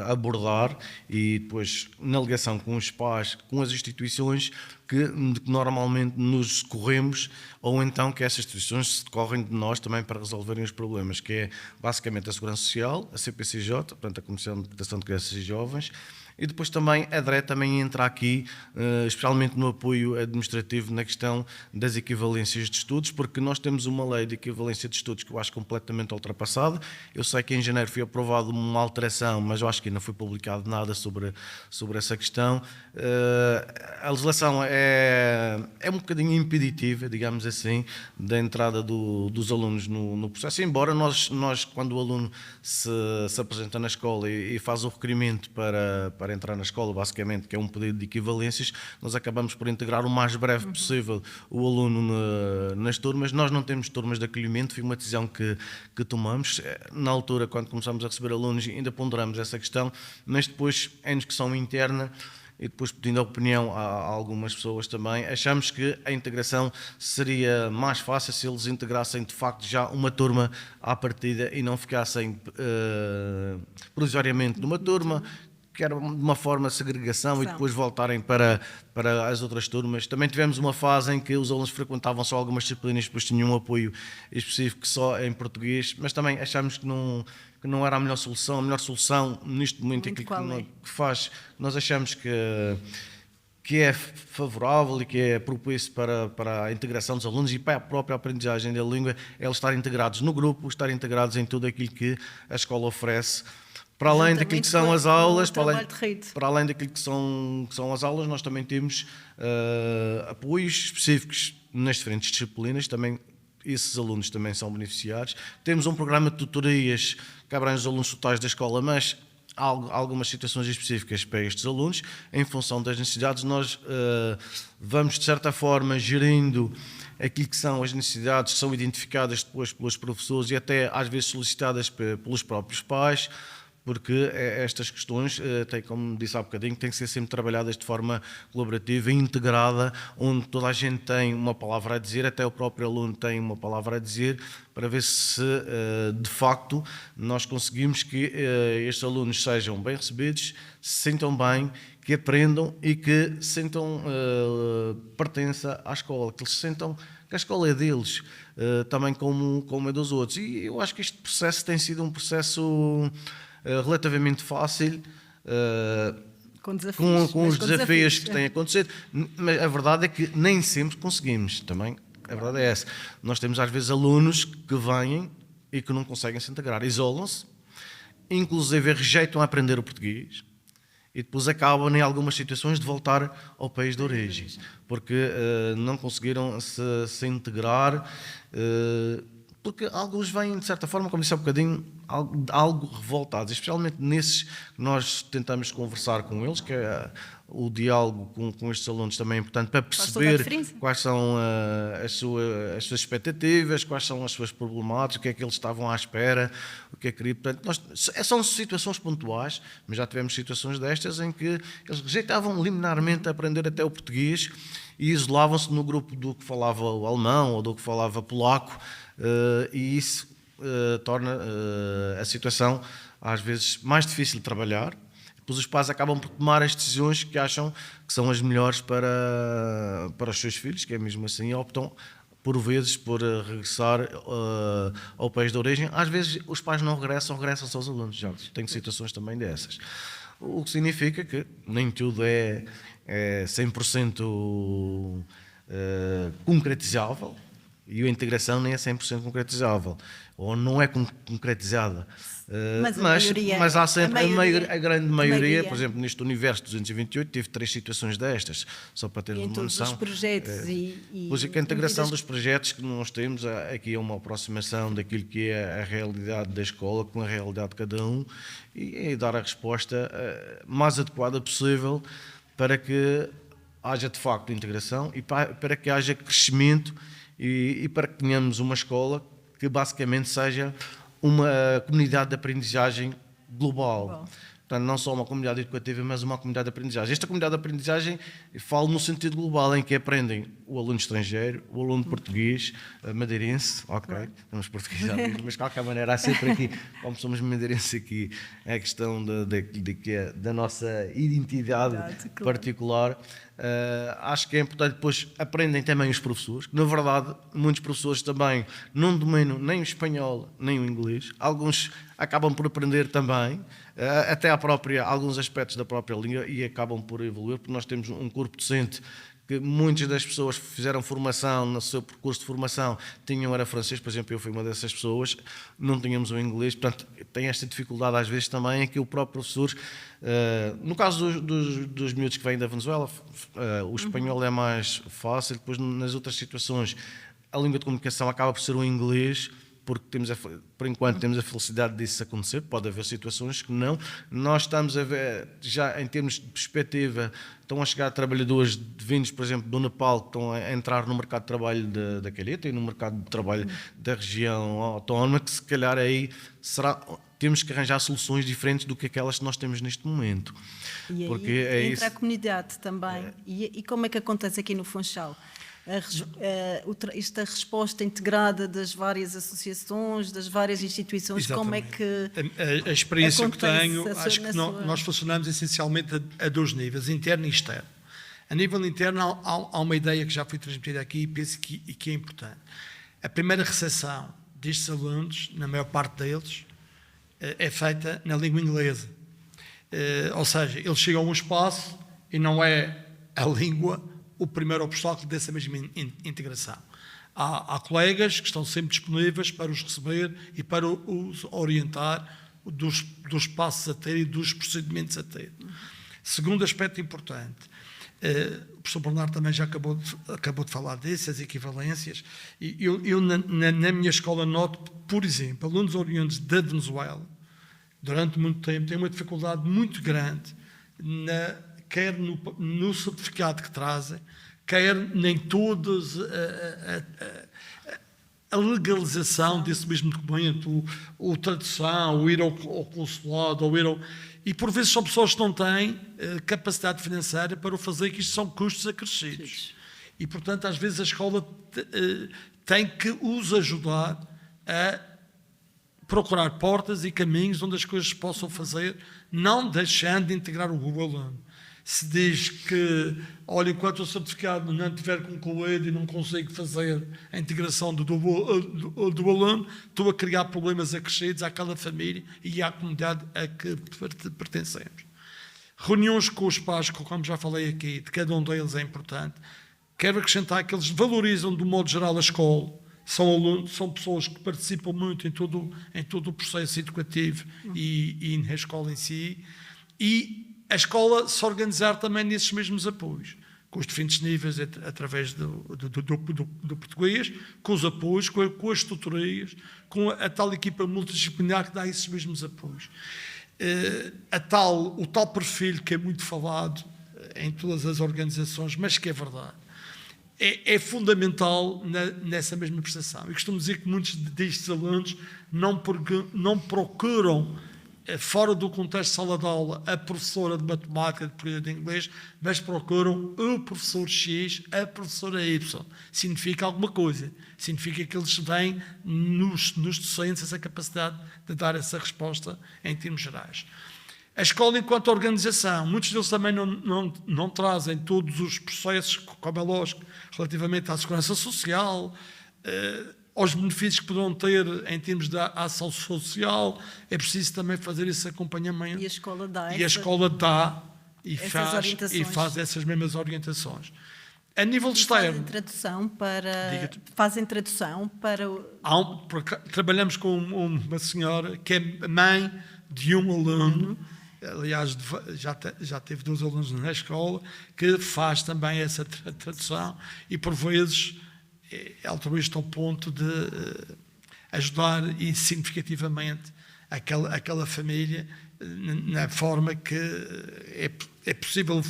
abordar e depois, na ligação com os pais, com as instituições que normalmente nos socorremos, ou então que essas instituições se decorrem de nós também para resolverem os problemas, que é basicamente a Segurança Social, a CPCJ, portanto a Comissão de Proteção de Crianças e Jovens, e depois também a DRE também entra aqui, especialmente no apoio administrativo na questão das equivalências de estudos, porque nós temos uma lei de equivalência de estudos que eu acho completamente ultrapassada. Eu sei que em janeiro foi aprovada uma alteração, mas eu acho que ainda não foi publicado nada sobre essa questão. A legislação é um bocadinho impeditiva, digamos assim, da entrada dos alunos no processo, embora nós quando o aluno se apresenta na escola e faz o requerimento para entrar na escola, basicamente, que é um pedido de equivalências, nós acabamos por integrar o mais breve possível o aluno nas turmas. Nós não temos turmas de acolhimento, foi uma decisão que tomamos. Na altura, quando começamos a receber alunos, ainda ponderamos essa questão, mas depois, em discussão interna, e depois pedindo a opinião a algumas pessoas também, achamos que a integração seria mais fácil se eles integrassem de facto já uma turma à partida e não ficassem provisoriamente numa turma, que era de uma forma de segregação e depois voltarem para as outras turmas. Também tivemos uma fase em que os alunos frequentavam só algumas disciplinas, depois tinham um apoio específico só em português, mas também achamos que não era a melhor solução. A melhor solução, neste momento, é que faz, nós achamos que é favorável e que é propício para a integração dos alunos e para a própria aprendizagem da língua, é eles estarem integrados no grupo, estarem integrados em tudo aquilo que a escola oferece. Para além daquilo que são as aulas, para além daquilo que são as aulas, nós também temos apoios específicos nas diferentes disciplinas, também esses alunos também são beneficiados. Temos um programa de tutorias que abrange os alunos totais da escola, mas há algumas situações específicas para estes alunos. Em função das necessidades, nós vamos, de certa forma, gerindo aquilo que são as necessidades que são identificadas depois pelos professores e até às vezes solicitadas pelos próprios pais, porque estas questões, como disse há bocadinho, têm que ser sempre trabalhadas de forma colaborativa e integrada, onde toda a gente tem uma palavra a dizer, até o próprio aluno tem uma palavra a dizer, para ver se, de facto, nós conseguimos que estes alunos sejam bem recebidos, se sintam bem, que aprendam e que sintam pertença à escola, que eles sintam que a escola é deles, também como é dos outros. E eu acho que este processo tem sido um processo relativamente fácil, com os desafios que têm acontecido, mas a verdade é que nem sempre conseguimos também. A verdade é essa. Nós temos às vezes alunos que vêm e que não conseguem se integrar. Isolam-se, inclusive rejeitam a aprender o português e depois acabam, em algumas situações, de voltar ao país de origem, porque não conseguiram se integrar, porque alguns vêm, de certa forma, como disse há bocadinho, algo revoltados, especialmente nesses que nós tentamos conversar com eles, que é o diálogo com estes alunos também é importante para perceber quais são as suas expectativas, quais são as suas problemáticas, o que é que eles estavam à espera, o que é que queriam. Portanto, são situações pontuais, mas já tivemos situações destas em que eles rejeitavam liminarmente aprender até o português e isolavam-se no grupo do que falava o alemão ou do que falava polaco, e isso torna a situação às vezes mais difícil de trabalhar. Depois os pais acabam por tomar as decisões que acham que são as melhores para os seus filhos, que é mesmo assim, e optam por vezes por regressar ao país de origem. Às vezes os pais não regressam só os alunos. Já tenho situações também dessas. O que significa que nem tudo é 100% concretizável, e a integração nem é 100% concretizável, ou não é concretizada. Mas há sempre a grande maioria, por exemplo, neste universo 228, tive 3 situações destas, só para ter uma noção. Todos os projetos Pois é que a integração dos projetos que nós temos, aqui é uma aproximação daquilo que é a realidade da escola com a realidade de cada um, e dar a resposta mais adequada possível para que haja de facto integração e para que haja crescimento e para que tenhamos uma escola que basicamente seja uma comunidade de aprendizagem global. Portanto, não só uma comunidade educativa, mas uma comunidade de aprendizagem. Esta comunidade de aprendizagem falo no sentido global, em que aprendem o aluno estrangeiro, o aluno português, madeirense, ok, temos português já, mas de qualquer maneira há sempre aqui, como somos madeirenses aqui, é a questão da nossa identidade particular. Acho que é importante, depois aprendem também os professores, que na verdade muitos professores também não dominam nem o espanhol nem o inglês, alguns acabam por aprender também, até alguns aspectos da própria língua, e acabam por evoluir, porque nós temos um corpo docente que muitas das pessoas fizeram formação, no seu percurso de formação, era francês, por exemplo, eu fui uma dessas pessoas, não tínhamos o inglês, portanto, tem esta dificuldade às vezes também, em que o próprio professor, no caso dos miúdos que vêm da Venezuela, o espanhol é mais fácil, depois nas outras situações, a língua de comunicação acaba por ser o inglês, porque por enquanto temos a felicidade disso acontecer, pode haver situações que não. Nós estamos a ver, já em termos de perspectiva, estão a chegar trabalhadores vindos, por exemplo, do Nepal, que estão a entrar no mercado de trabalho da Calheta e no mercado de trabalho da região autónoma, que se calhar aí temos que arranjar soluções diferentes do que aquelas que nós temos neste momento. E aí entra a comunidade também. E como é que acontece aqui no Funchal? Esta resposta integrada das várias associações, das várias instituições, exatamente. Como é que a experiência que tenho, acho que nós funcionamos essencialmente a 2 níveis, interno e externo. A nível interno há uma ideia que já foi transmitida aqui e penso que é importante. A primeira recepção destes alunos, na maior parte deles, é feita na língua inglesa. Ou seja, eles chegam a um espaço e não é a língua o primeiro obstáculo dessa mesma integração. Há colegas que estão sempre disponíveis para os receber e para os orientar dos passos a ter e dos procedimentos a ter. Segundo aspecto importante, o professor Bernardo também já acabou de falar disso, as equivalências. Eu na minha escola noto, por exemplo, alunos oriundos da Venezuela, durante muito tempo, têm uma dificuldade muito grande quer no certificado que trazem, quer nem todas a legalização desse mesmo documento, a tradução, o ir ao consulado, e por vezes são pessoas que não têm capacidade financeira para o fazer, que isto são custos acrescidos. E, portanto, às vezes a escola tem que os ajudar a procurar portas e caminhos onde as coisas se possam fazer, não deixando de integrar o aluno. Se diz que, olha, enquanto o certificado não estiver concluído e não consigo fazer a integração do aluno, estou a criar problemas acrescidos àquela família e à comunidade a que pertencemos. Reuniões com os pais, como já falei aqui, de cada um deles é importante. Quero acrescentar que eles valorizam, do modo geral, a escola, são pessoas que participam muito em todo o processo educativo e na escola em si, e a escola se organizar também nesses mesmos apoios, com os diferentes níveis, através do português, com os apoios, com as tutorias, com a tal equipa multidisciplinar que dá esses mesmos apoios. O tal perfil que é muito falado em todas as organizações, mas que é verdade, é fundamental nessa mesma prestação. E costumo dizer que muitos destes alunos não procuram, fora do contexto de sala de aula, a professora de matemática, de português, de inglês, mas procuram o professor X, a professora Y. Significa alguma coisa. Significa que eles têm nos docentes essa capacidade de dar essa resposta em termos gerais. A escola, enquanto organização, muitos deles também não trazem todos os processos, como é lógico, relativamente à segurança social, aos benefícios que poderão ter em termos da ação social. É preciso também fazer esse acompanhamento. E a escola dá. E faz essas mesmas orientações. A nível externo... Fazem tradução para... Trabalhamos com uma senhora que é mãe de um aluno, aliás, já teve 2 alunos na escola, que faz também essa tradução e, por vezes, é altruísta ao ponto de ajudar e significativamente aquela família na forma que é possível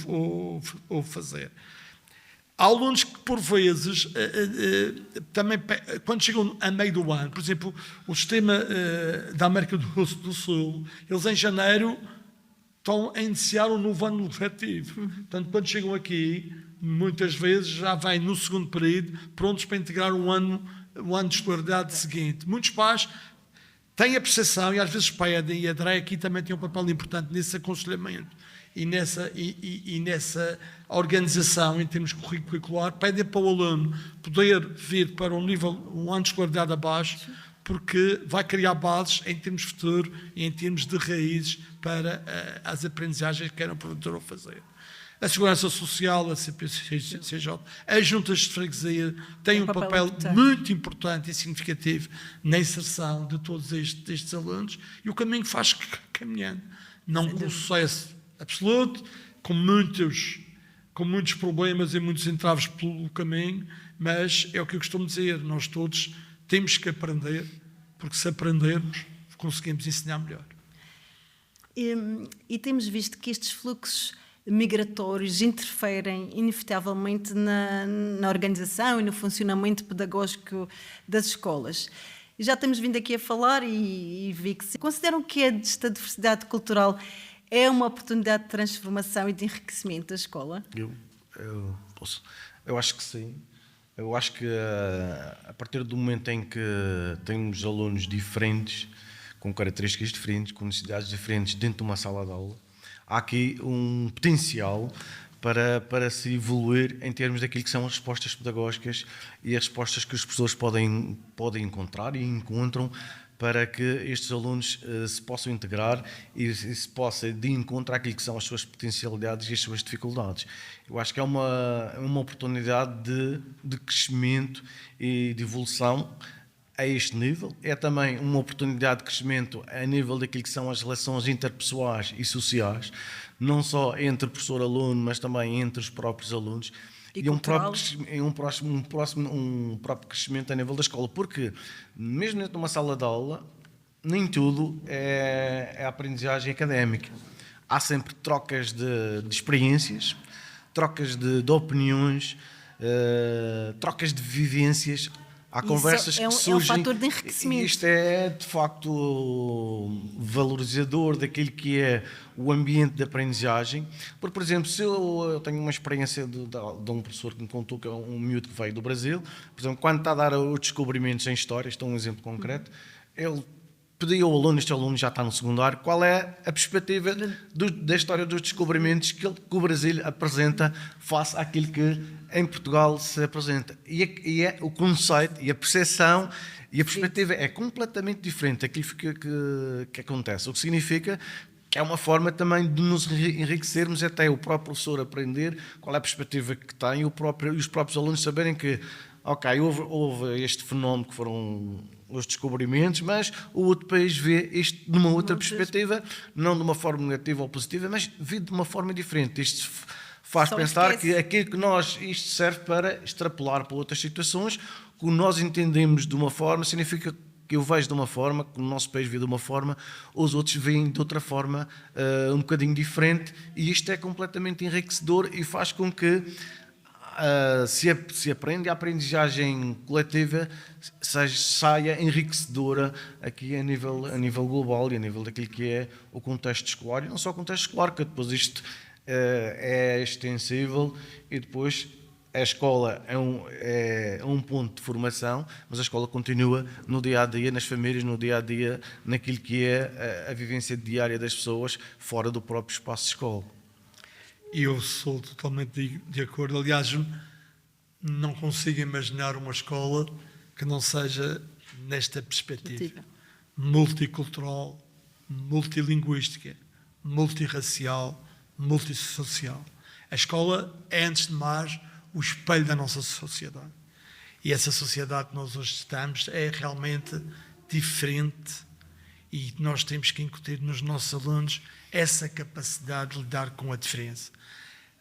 o fazer. Há alunos que, por vezes, também, quando chegam a meio do ano, por exemplo, o sistema da América do Sul, eles em janeiro estão a iniciar um novo ano letivo. Portanto, quando chegam aqui, muitas vezes já vêm no segundo período, prontos para integrar o ano de escolaridade seguinte. Muitos pais têm a percepção, e às vezes pedem, e a DRE aqui também tem um papel importante nesse aconselhamento e nessa organização em termos curricular, pedem para o aluno poder vir para um ano de escolaridade abaixo, porque vai criar bases em termos de futuro e em termos de raízes para as aprendizagens que queiram porventura fazer. A Segurança Social, a CPCJ, as juntas de freguesia têm um papel muito importante e significativo na inserção de todos estes alunos, e o caminho faz caminhando, não com sucesso absoluto, com muitos problemas e muitos entraves pelo caminho, mas é o que eu costumo dizer, nós todos temos que aprender, porque se aprendermos, conseguimos ensinar melhor. E temos visto que estes fluxos migratórios interferem inevitavelmente na organização e no funcionamento pedagógico das escolas. E já temos vindo aqui a falar e vi que consideram que esta diversidade cultural é uma oportunidade de transformação e de enriquecimento da escola? Eu acho que sim. Eu acho que a partir do momento em que temos alunos diferentes, com características diferentes, com necessidades diferentes dentro de uma sala de aula, há aqui um potencial para se evoluir em termos daquilo que são as respostas pedagógicas e as respostas que os professores podem encontrar e encontram para que estes alunos se possam integrar e se possa de encontro àquilo que são as suas potencialidades e as suas dificuldades. Eu acho que é uma oportunidade de crescimento e de evolução a este nível. É também uma oportunidade de crescimento a nível daquilo que são as relações interpessoais e sociais, não só entre professor-aluno, mas também entre os próprios alunos. E um próprio crescimento a nível da escola, porque mesmo dentro de uma sala de aula, nem tudo é aprendizagem académica. Há sempre trocas de experiências, trocas de opiniões, trocas de vivências. Há conversas que surgem. É um fator de enriquecimento. Isto é, de facto, valorizador daquilo que é o ambiente de aprendizagem. Porque, por exemplo, se eu tenho uma experiência de um professor que me contou, que é um miúdo que veio do Brasil, por exemplo, quando está a dar os descobrimentos em história, isto é um exemplo concreto, ele pediu ao aluno, este aluno já está no secundário, qual é a perspectiva da história dos descobrimentos que o Brasil apresenta face àquilo que em Portugal se apresenta. E é o conceito e a percepção e a perspectiva é completamente diferente daquilo que acontece. O que significa que é uma forma também de nos enriquecermos, até o próprio professor aprender qual é a perspectiva que tem e os próprios alunos saberem que ok, houve este fenómeno que foram os descobrimentos, mas o outro país vê isto numa outra perspectiva, não de uma forma negativa ou positiva, mas vê de uma forma diferente. Isto faz Só pensar esquece. que aquilo que isto serve para extrapolar para outras situações, que nós entendemos de uma forma, significa que eu vejo de uma forma, que o nosso país vê de uma forma, os outros veem de outra forma, um bocadinho diferente, e isto é completamente enriquecedor e faz com que se aprende, a aprendizagem coletiva saia enriquecedora aqui a nível global e a nível daquilo que é o contexto escolar, e não só o contexto escolar, que depois isto é extensível, e depois a escola é um ponto de formação, mas a escola continua no dia-a-dia, nas famílias, no dia-a-dia, naquilo que é a vivência diária das pessoas fora do próprio espaço de escola. Eu sou totalmente de acordo. Aliás, não consigo imaginar uma escola que não seja nesta perspectiva. Multicultural, multilinguística, multirracial, multissocial. A escola é, antes de mais, o espelho da nossa sociedade. E essa sociedade que nós hoje estamos é realmente diferente, e nós temos que incutir nos nossos alunos essa capacidade de lidar com a diferença,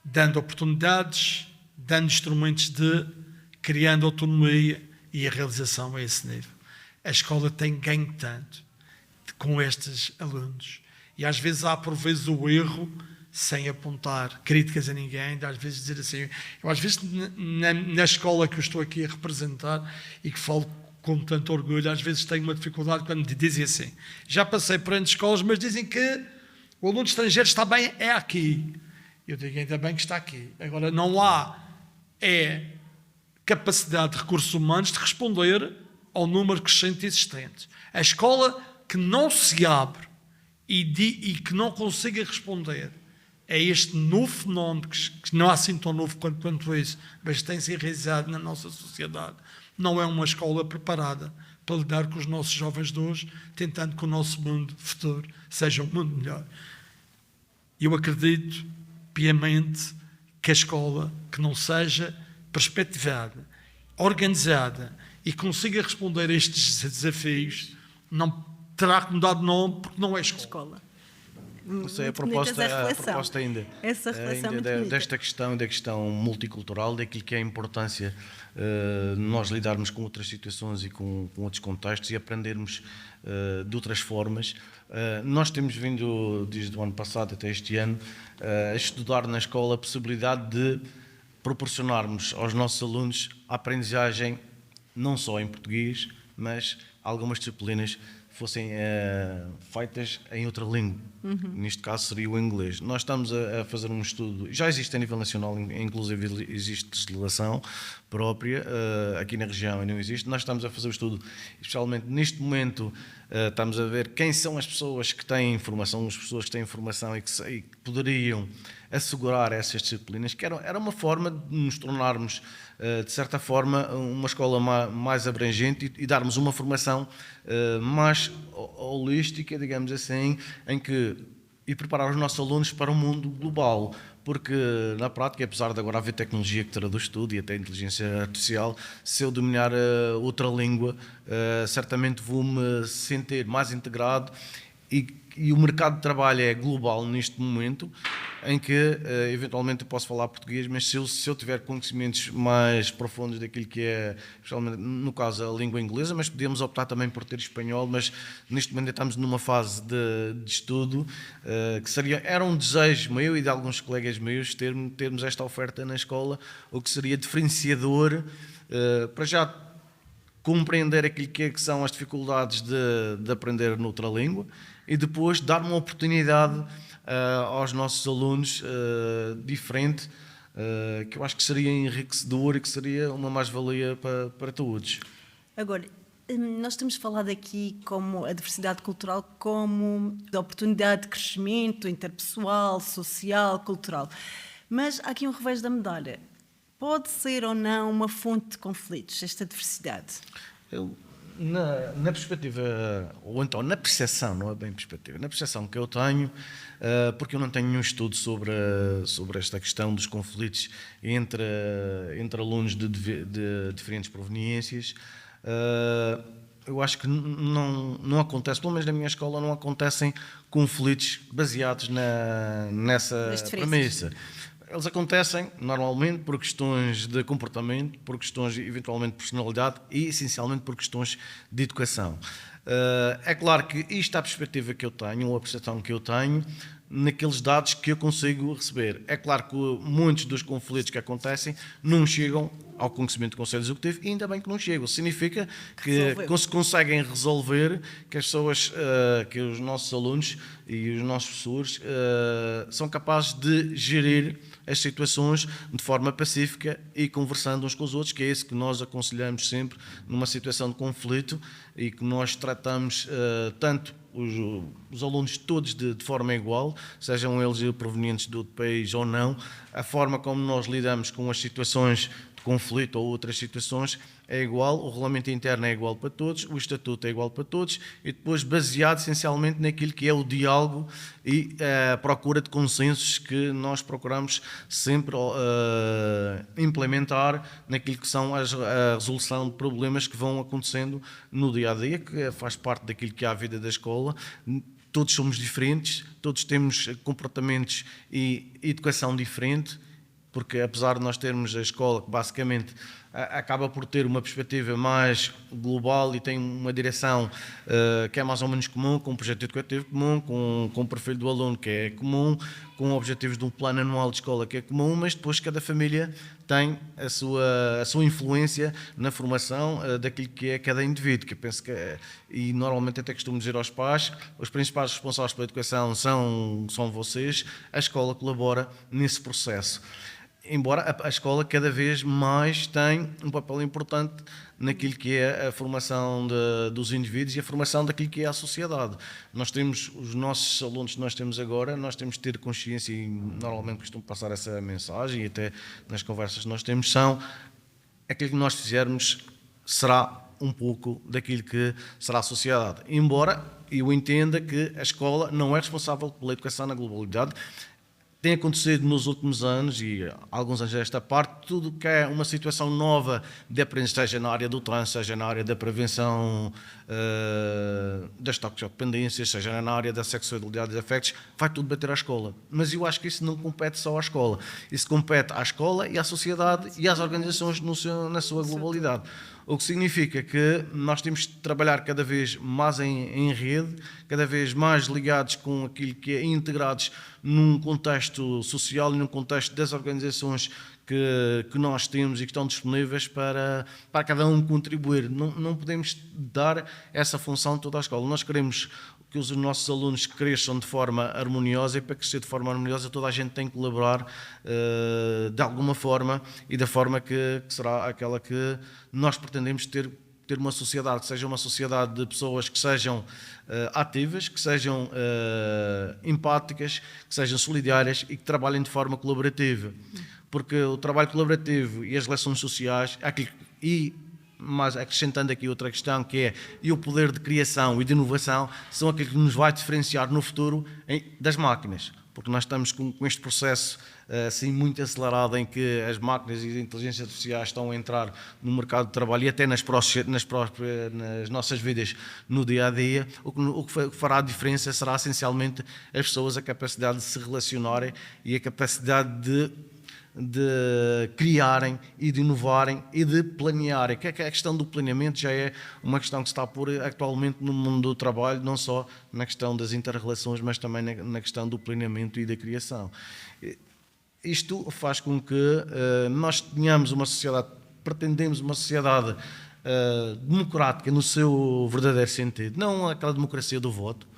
dando oportunidades, dando instrumentos criando autonomia e a realização a esse nível. A escola tem ganho tanto com estes alunos, e às vezes há por vezes o erro, sem apontar críticas a ninguém, de às vezes dizer assim, eu às vezes na escola que eu estou aqui a representar e que falo com tanto orgulho, às vezes tenho uma dificuldade quando me dizem assim, já passei por N escolas, mas dizem que o aluno estrangeiro está bem, é aqui. Eu digo, ainda bem que está aqui. Agora, não há capacidade de recursos humanos de responder ao número crescente existente. A escola que não se abre e que não consiga responder a este novo fenómeno, que não é assim tão novo quanto isso, mas tem-se enraizado na nossa sociedade, não é uma escola preparada para lidar com os nossos jovens de hoje, tentando que o nosso mundo futuro seja um mundo melhor. Eu acredito piamente que a escola que não seja perspectivada, organizada e consiga responder a estes desafios, não terá que mudar de nome, porque não é escola. Não sei, a Muito bonita essa proposta ainda, essa reflexão ainda muito desta questão, da questão multicultural, daquilo que é a importância de nós lidarmos com outras situações e com outros contextos e aprendermos de outras formas. Nós temos vindo, desde o ano passado até este ano, a estudar na escola a possibilidade de proporcionarmos aos nossos alunos a aprendizagem não só em português, mas algumas disciplinas fossem feitas em outra língua. Neste caso seria o inglês. Nós estamos a fazer um estudo, já existe a nível nacional, inclusive existe legislação própria, aqui na região não existe. Nós estamos a fazer o estudo, especialmente neste momento, estamos a ver quem são as pessoas que têm informação, as pessoas que têm informação e que poderiam assegurar essas disciplinas, que era uma forma de nos tornarmos, de certa forma, uma escola mais abrangente e darmos uma formação mais holística, digamos assim, e preparar os nossos alunos para o mundo global, porque na prática, apesar de agora haver tecnologia que traduz tudo e até inteligência artificial, se eu dominar outra língua, certamente vou-me sentir mais integrado, e o mercado de trabalho é global neste momento, em que eventualmente eu posso falar português, mas se eu tiver conhecimentos mais profundos daquilo que é, especialmente no caso, a língua inglesa, mas podíamos optar também por ter espanhol, mas neste momento estamos numa fase de estudo, que era um desejo meu e de alguns colegas meus termos esta oferta na escola, o que seria diferenciador para já compreender aquilo que são as dificuldades de aprender noutra língua e depois dar uma oportunidade aos nossos alunos diferente, que eu acho que seria enriquecedor e que seria uma mais-valia para todos. Agora, nós temos falado aqui como a diversidade cultural como a oportunidade de crescimento interpessoal, social, cultural. Mas há aqui um revés da medalha. Pode ser ou não uma fonte de conflitos, esta diversidade? Na perspectiva, ou então na percepção, não é bem perspectiva, na percepção que eu tenho, porque eu não tenho nenhum estudo sobre esta questão dos conflitos entre alunos de diferentes proveniências, eu acho que não acontece, pelo menos na minha escola, não acontecem conflitos baseados nessa premissa. Eles acontecem normalmente por questões de comportamento, por questões eventualmente de personalidade e essencialmente por questões de educação. É claro que isto é a perspectiva que eu tenho, ou a percepção que eu tenho, naqueles dados que eu consigo receber. É claro que muitos dos conflitos que acontecem não chegam ao conhecimento do Conselho Executivo, e ainda bem que não chegam. Significa que se conseguem resolver, que as pessoas, que os nossos alunos e os nossos professores são capazes de gerir as situações de forma pacífica e conversando uns com os outros, que é isso que nós aconselhamos sempre numa situação de conflito e que nós tratamos tanto os alunos todos de forma igual, sejam eles provenientes do país ou não. A forma como nós lidamos com as situações de conflito ou outras situações é igual, o regulamento interno é igual para todos, o estatuto é igual para todos, e depois baseado essencialmente naquilo que é o diálogo e a procura de consensos que nós procuramos sempre implementar naquilo que são a resolução de problemas que vão acontecendo no dia-a-dia, que faz parte daquilo que é a vida da escola. Todos somos diferentes, todos temos comportamentos e educação diferente, porque apesar de nós termos a escola que basicamente acaba por ter uma perspectiva mais global e tem uma direção que é mais ou menos comum, com um projeto educativo comum, com o perfil do aluno que é comum, com objetivos de um plano anual de escola que é comum, mas depois cada família tem a sua influência na formação daquilo que é cada indivíduo, que eu penso que e normalmente até costumo dizer aos pais, os principais responsáveis pela educação são vocês, a escola colabora nesse processo. Embora a escola cada vez mais tem um papel importante naquilo que é a formação dos indivíduos e a formação daquilo que é a sociedade. Nós temos, os nossos alunos que nós temos agora, nós temos de ter consciência, e normalmente costumo passar essa mensagem, e até nas conversas que nós temos, são aquilo que nós fizermos será um pouco daquilo que será a sociedade. Embora eu entenda que a escola não é responsável pela educação na globalidade. Tem acontecido nos últimos anos, e alguns anos desta parte, tudo que é uma situação nova de aprendizagem, seja na área do trânsito, seja na área da prevenção das toxicodependências, seja na área da sexualidade e afetos, vai tudo bater à escola. Mas eu acho que isso não compete só à escola. Isso compete à escola e à sociedade e às organizações na sua globalidade. O que significa que nós temos de trabalhar cada vez mais em rede, cada vez mais ligados com aquilo que é integrados num contexto social e num contexto das organizações que nós temos e que estão disponíveis para cada um contribuir. Não podemos dar essa função toda à escola. Nós queremos que os nossos alunos cresçam de forma harmoniosa, e para crescer de forma harmoniosa toda a gente tem que colaborar de alguma forma, e da forma que será aquela que nós pretendemos ter uma sociedade, que seja uma sociedade de pessoas que sejam ativas, que sejam empáticas, que sejam solidárias e que trabalhem de forma colaborativa. Porque o trabalho colaborativo e as relações sociais, mas acrescentando aqui outra questão, que é e o poder de criação e de inovação, são aquilo que nos vai diferenciar no futuro das máquinas. Porque nós estamos com este processo assim muito acelerado, em que as máquinas e as inteligências artificiais estão a entrar no mercado de trabalho e até nas nossas vidas no dia-a-dia. O que fará a diferença será essencialmente as pessoas, a capacidade de se relacionarem e a capacidade de criarem e de inovarem e de planearem. Que a questão do planeamento já é uma questão que se está a pôr atualmente no mundo do trabalho, não só na questão das inter-relações, mas também na questão do planeamento e da criação. Isto faz com que nós tenhamos uma sociedade, pretendemos uma sociedade democrática no seu verdadeiro sentido, não aquela democracia do voto,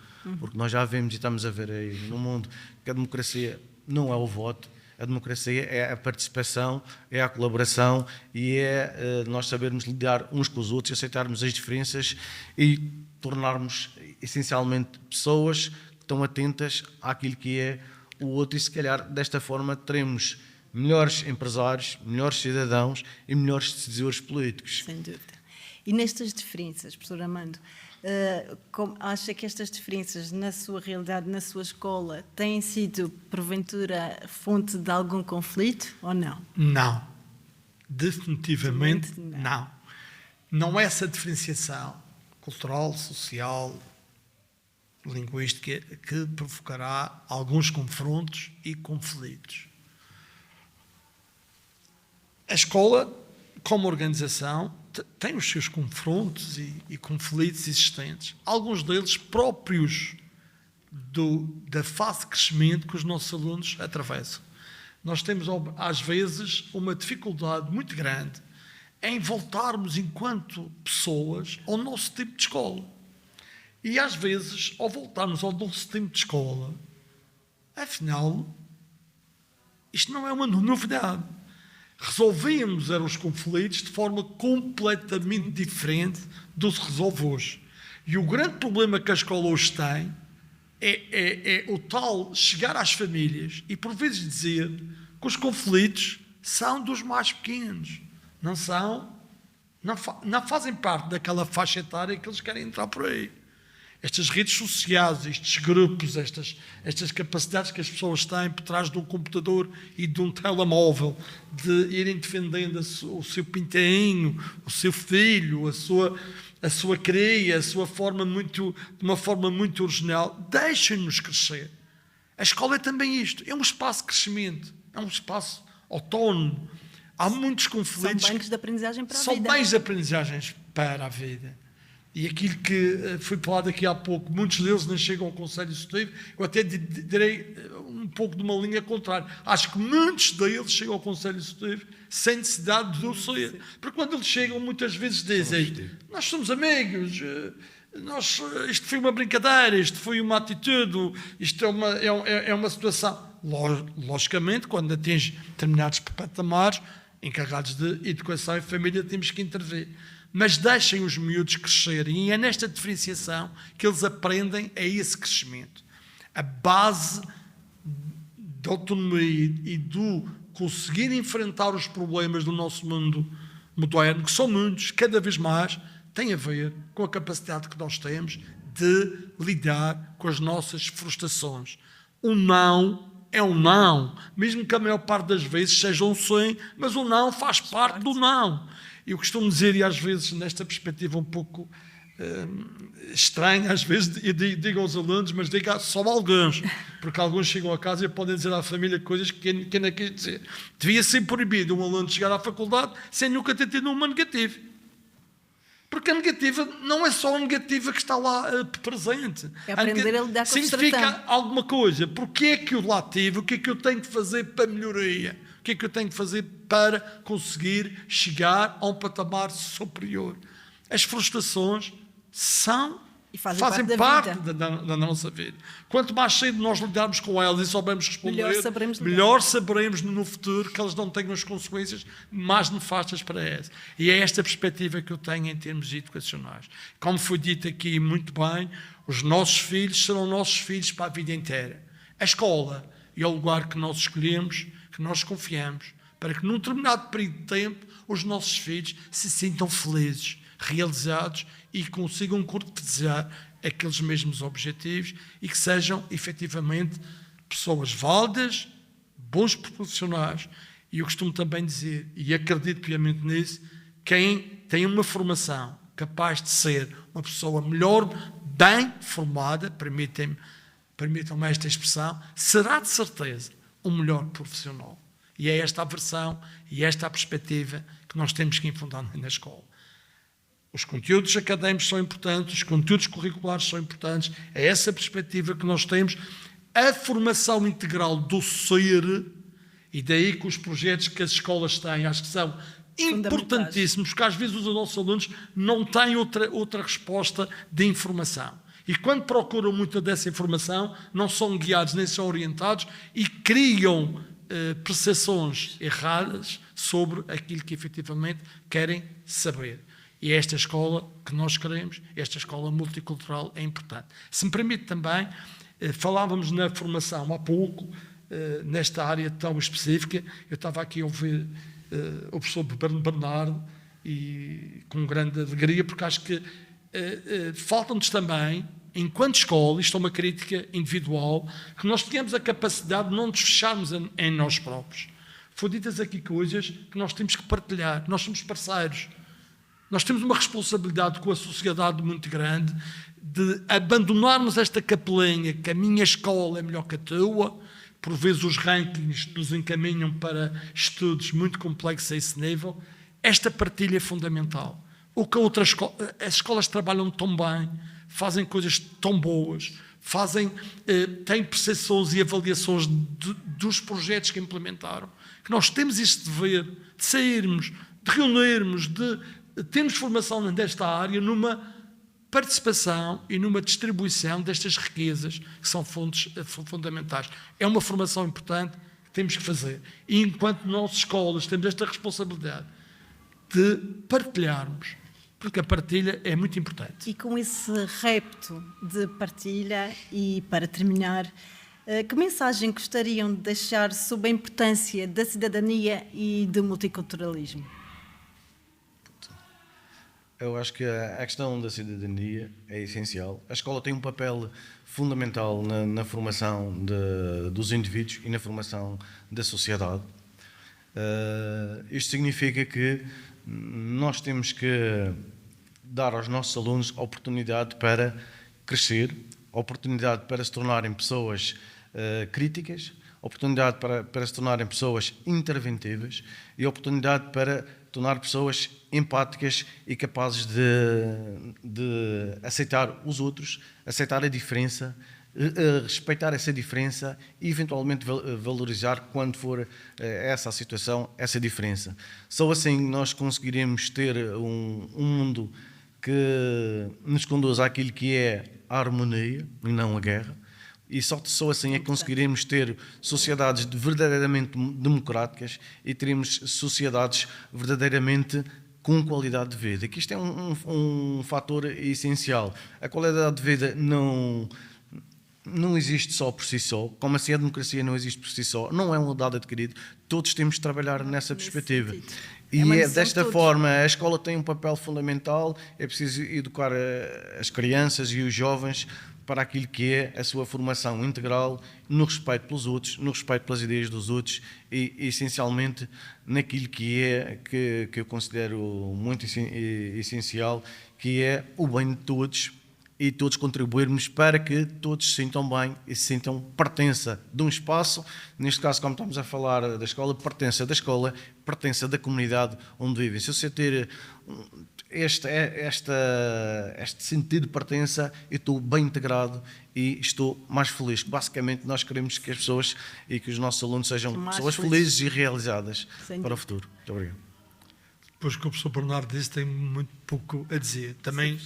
porque nós já vemos e estamos a ver aí no mundo que a democracia não é o voto. A democracia é a participação, é a colaboração e é nós sabermos lidar uns com os outros, aceitarmos as diferenças e tornarmos essencialmente pessoas que estão atentas àquilo que é o outro, e se calhar desta forma teremos melhores empresários, melhores cidadãos e melhores decisores políticos. Sem dúvida. E nestas diferenças, professor Armando, acha que estas diferenças na sua realidade, na sua escola, têm sido, porventura, fonte de algum conflito ou não? Não. Definitivamente não. Não é essa diferenciação cultural, social, linguística que provocará alguns confrontos e conflitos. A escola, como organização, tem os seus confrontos e conflitos existentes, alguns deles próprios da fase de crescimento que os nossos alunos atravessam. Nós temos, às vezes, uma dificuldade muito grande em voltarmos, enquanto pessoas, ao nosso tipo de escola. E, às vezes, ao voltarmos ao nosso tipo de escola, afinal, isto não é uma novidade. Resolvíamos os conflitos de forma completamente diferente do que se resolve hoje. E o grande problema que a escola hoje tem é o tal chegar às famílias e, por vezes, dizer que os conflitos são dos mais pequenos. Não fazem parte daquela faixa etária que eles querem entrar por aí. Estas redes sociais, estes grupos, estas capacidades que as pessoas têm por trás de um computador e de um telemóvel, de irem defendendo o seu pintainho, o seu filho, a sua cria, de uma forma muito original, deixem-nos crescer. A escola é também isto, é um espaço de crescimento, é um espaço autónomo. Há muitos conflitos. São bancos de aprendizagem para a vida. São bancos de aprendizagens para a vida. E aquilo que foi falado aqui há pouco, muitos deles nem chegam ao Conselho Executivo, eu até direi um pouco de uma linha contrária. Acho que muitos deles chegam ao Conselho Executivo sem necessidade de o ser. Porque quando eles chegam, muitas vezes dizem: nós somos amigos, isto foi uma brincadeira, isto foi uma atitude, isto é uma situação. Logicamente, quando atinge determinados patamares, encarregados de educação e família, temos que intervir. Mas deixem os miúdos crescerem, e é nesta diferenciação que eles aprendem a esse crescimento. A base da autonomia e do conseguir enfrentar os problemas do nosso mundo moderno, que são muitos, cada vez mais, tem a ver com a capacidade que nós temos de lidar com as nossas frustrações. O não é um não, mesmo que a maior parte das vezes seja um sim, mas o não faz parte do não. Eu costumo dizer, e às vezes nesta perspectiva um pouco estranha, às vezes digo aos alunos, mas digo só a alguns, porque alguns chegam a casa e podem dizer à família coisas que não quer dizer. Devia ser proibido um aluno chegar à faculdade sem nunca ter tido uma negativa. Porque a negativa não é só a negativa que está lá presente. É aprender a lidar com a frustração. Significa alguma coisa. Porque é que eu lá tive? O que é que eu tenho que fazer para melhoria? O que é que eu tenho que fazer para conseguir chegar a um patamar superior? As frustrações fazem parte da nossa vida. Quanto mais cedo nós lidarmos com elas e soubermos responder, melhor saberemos no futuro que elas não tenham as consequências mais nefastas para elas. E é esta perspectiva que eu tenho em termos educacionais. Como foi dito aqui muito bem, os nossos filhos serão nossos filhos para a vida inteira. A escola é o lugar que nós escolhemos, que nós confiamos, para que num determinado período de tempo os nossos filhos se sintam felizes, realizados e consigam concretizar aqueles mesmos objetivos e que sejam efetivamente pessoas válidas, bons profissionais. E eu costumo também dizer, e acredito piamente nisso, quem tem uma formação capaz de ser uma pessoa melhor, bem formada, permitam-me esta expressão, será de certeza um melhor profissional. E é esta a versão e esta a perspectiva que nós temos que infundar na escola. Os conteúdos académicos são importantes, os conteúdos curriculares são importantes, é essa perspectiva que nós temos. A formação integral do ser, e daí que os projetos que as escolas têm, acho que são importantíssimos, porque às vezes os nossos alunos não têm outra resposta de informação. E quando procuram muita dessa informação, não são guiados nem são orientados e criam percepções erradas sobre aquilo que efetivamente querem saber. E é esta escola que nós queremos, esta escola multicultural é importante. Se me permite também, falávamos na formação há pouco, nesta área tão específica, eu estava aqui a ouvir o professor Bernardo e com grande alegria, porque acho que faltam-nos também, enquanto escola, isto é uma crítica individual, que nós tenhamos a capacidade de não nos fecharmos em nós próprios. Foram ditas aqui coisas que nós temos que partilhar, nós somos parceiros. Nós temos uma responsabilidade com a sociedade muito grande de abandonarmos esta capelinha que a minha escola é melhor que a tua. Por vezes os rankings nos encaminham para estudos muito complexos a esse nível. Esta partilha é fundamental. O que as escolas trabalham tão bem, fazem coisas tão boas, têm percepções e avaliações dos projetos que implementaram, que nós temos este dever de sairmos, de reunirmos, de termos formação desta área numa participação e numa distribuição destas riquezas que são fontes fundamentais. É uma formação importante que temos que fazer. E enquanto nós, escolas, temos esta responsabilidade de partilharmos, porque a partilha é muito importante. E com esse repto de partilha, e para terminar, que mensagem gostariam de deixar sobre a importância da cidadania e do multiculturalismo? Eu acho que a questão da cidadania é essencial. A escola tem um papel fundamental na formação dos indivíduos e na formação da sociedade. Isto significa que nós temos que dar aos nossos alunos a oportunidade para crescer, a oportunidade para se tornarem pessoas críticas, a oportunidade para se tornarem pessoas interventivas e a oportunidade para tornar pessoas empáticas e capazes de aceitar os outros, aceitar a diferença, respeitar essa diferença e eventualmente valorizar, quando for essa a situação, essa diferença. Só assim nós conseguiremos ter um mundo que nos conduz àquilo que é a harmonia e não a guerra. E só assim é que conseguiremos ter sociedades verdadeiramente democráticas e teremos sociedades verdadeiramente com qualidade de vida. Que isto é um fator essencial. A qualidade de vida não existe só por si só, como assim a democracia não existe por si só, não é um dado adquirido, todos temos de trabalhar nessa perspectiva. E desta forma a escola tem um papel fundamental, é preciso educar as crianças e os jovens para aquilo que é a sua formação integral, no respeito pelos outros, no respeito pelas ideias dos outros e essencialmente naquilo que eu considero muito essencial, que é o bem de todos e todos contribuirmos para que todos se sintam bem e se sintam pertença de um espaço, neste caso, como estamos a falar da escola, pertença da escola, pertença da comunidade onde vivem. Se você ter este sentido de pertença, eu estou bem integrado e estou mais feliz. Basicamente, nós queremos que as pessoas e que os nossos alunos sejam pessoas felizes e realizadas para o futuro. Muito obrigado. Depois que o professor Bernardo disse, tem muito pouco a dizer. Também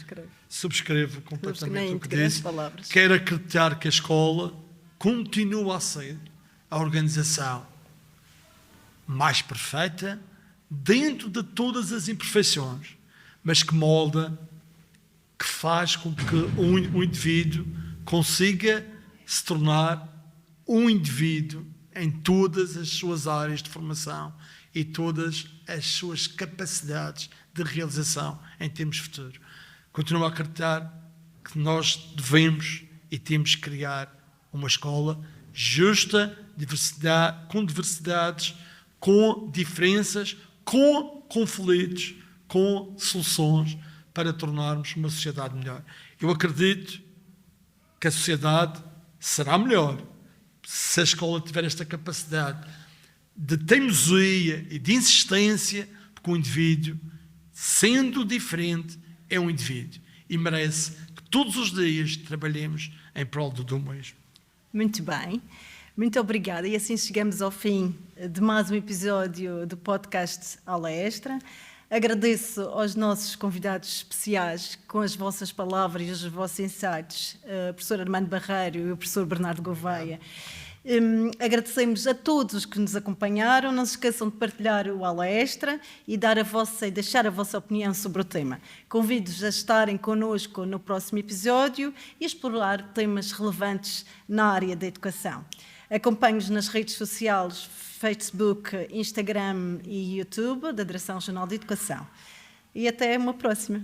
subscrevo completamente o que disse. Quero acreditar que a escola continua a ser a organização mais perfeita, dentro de todas as imperfeições, mas que molda, que faz com que o indivíduo consiga se tornar um indivíduo em todas as suas áreas de formação e todas as suas capacidades de realização em termos futuros. Continuo a acreditar que nós devemos e temos que criar uma escola justa, com diversidades, com diferenças, com conflitos, com soluções para tornarmos uma sociedade melhor. Eu acredito que a sociedade será melhor se a escola tiver esta capacidade de teimosia e de insistência, porque o indivíduo, sendo diferente, é um indivíduo e merece que todos os dias trabalhemos em prol do mesmo. Muito bem, muito obrigada. E assim chegamos ao fim de mais um episódio do podcast Aula Extra. Agradeço aos nossos convidados especiais, com as vossas palavras e os vossos insights, o professor Armando Barreiro e o professor Bernardo Gouveia. Agradecemos a todos os que nos acompanharam. Não se esqueçam de partilhar o Aula Extra e deixar a vossa opinião sobre o tema. Convido-vos a estarem connosco no próximo episódio e explorar temas relevantes na área da educação. Acompanhe-nos nas redes sociais, Facebook, Instagram e YouTube da Direção Regional de Educação. e até uma próxima.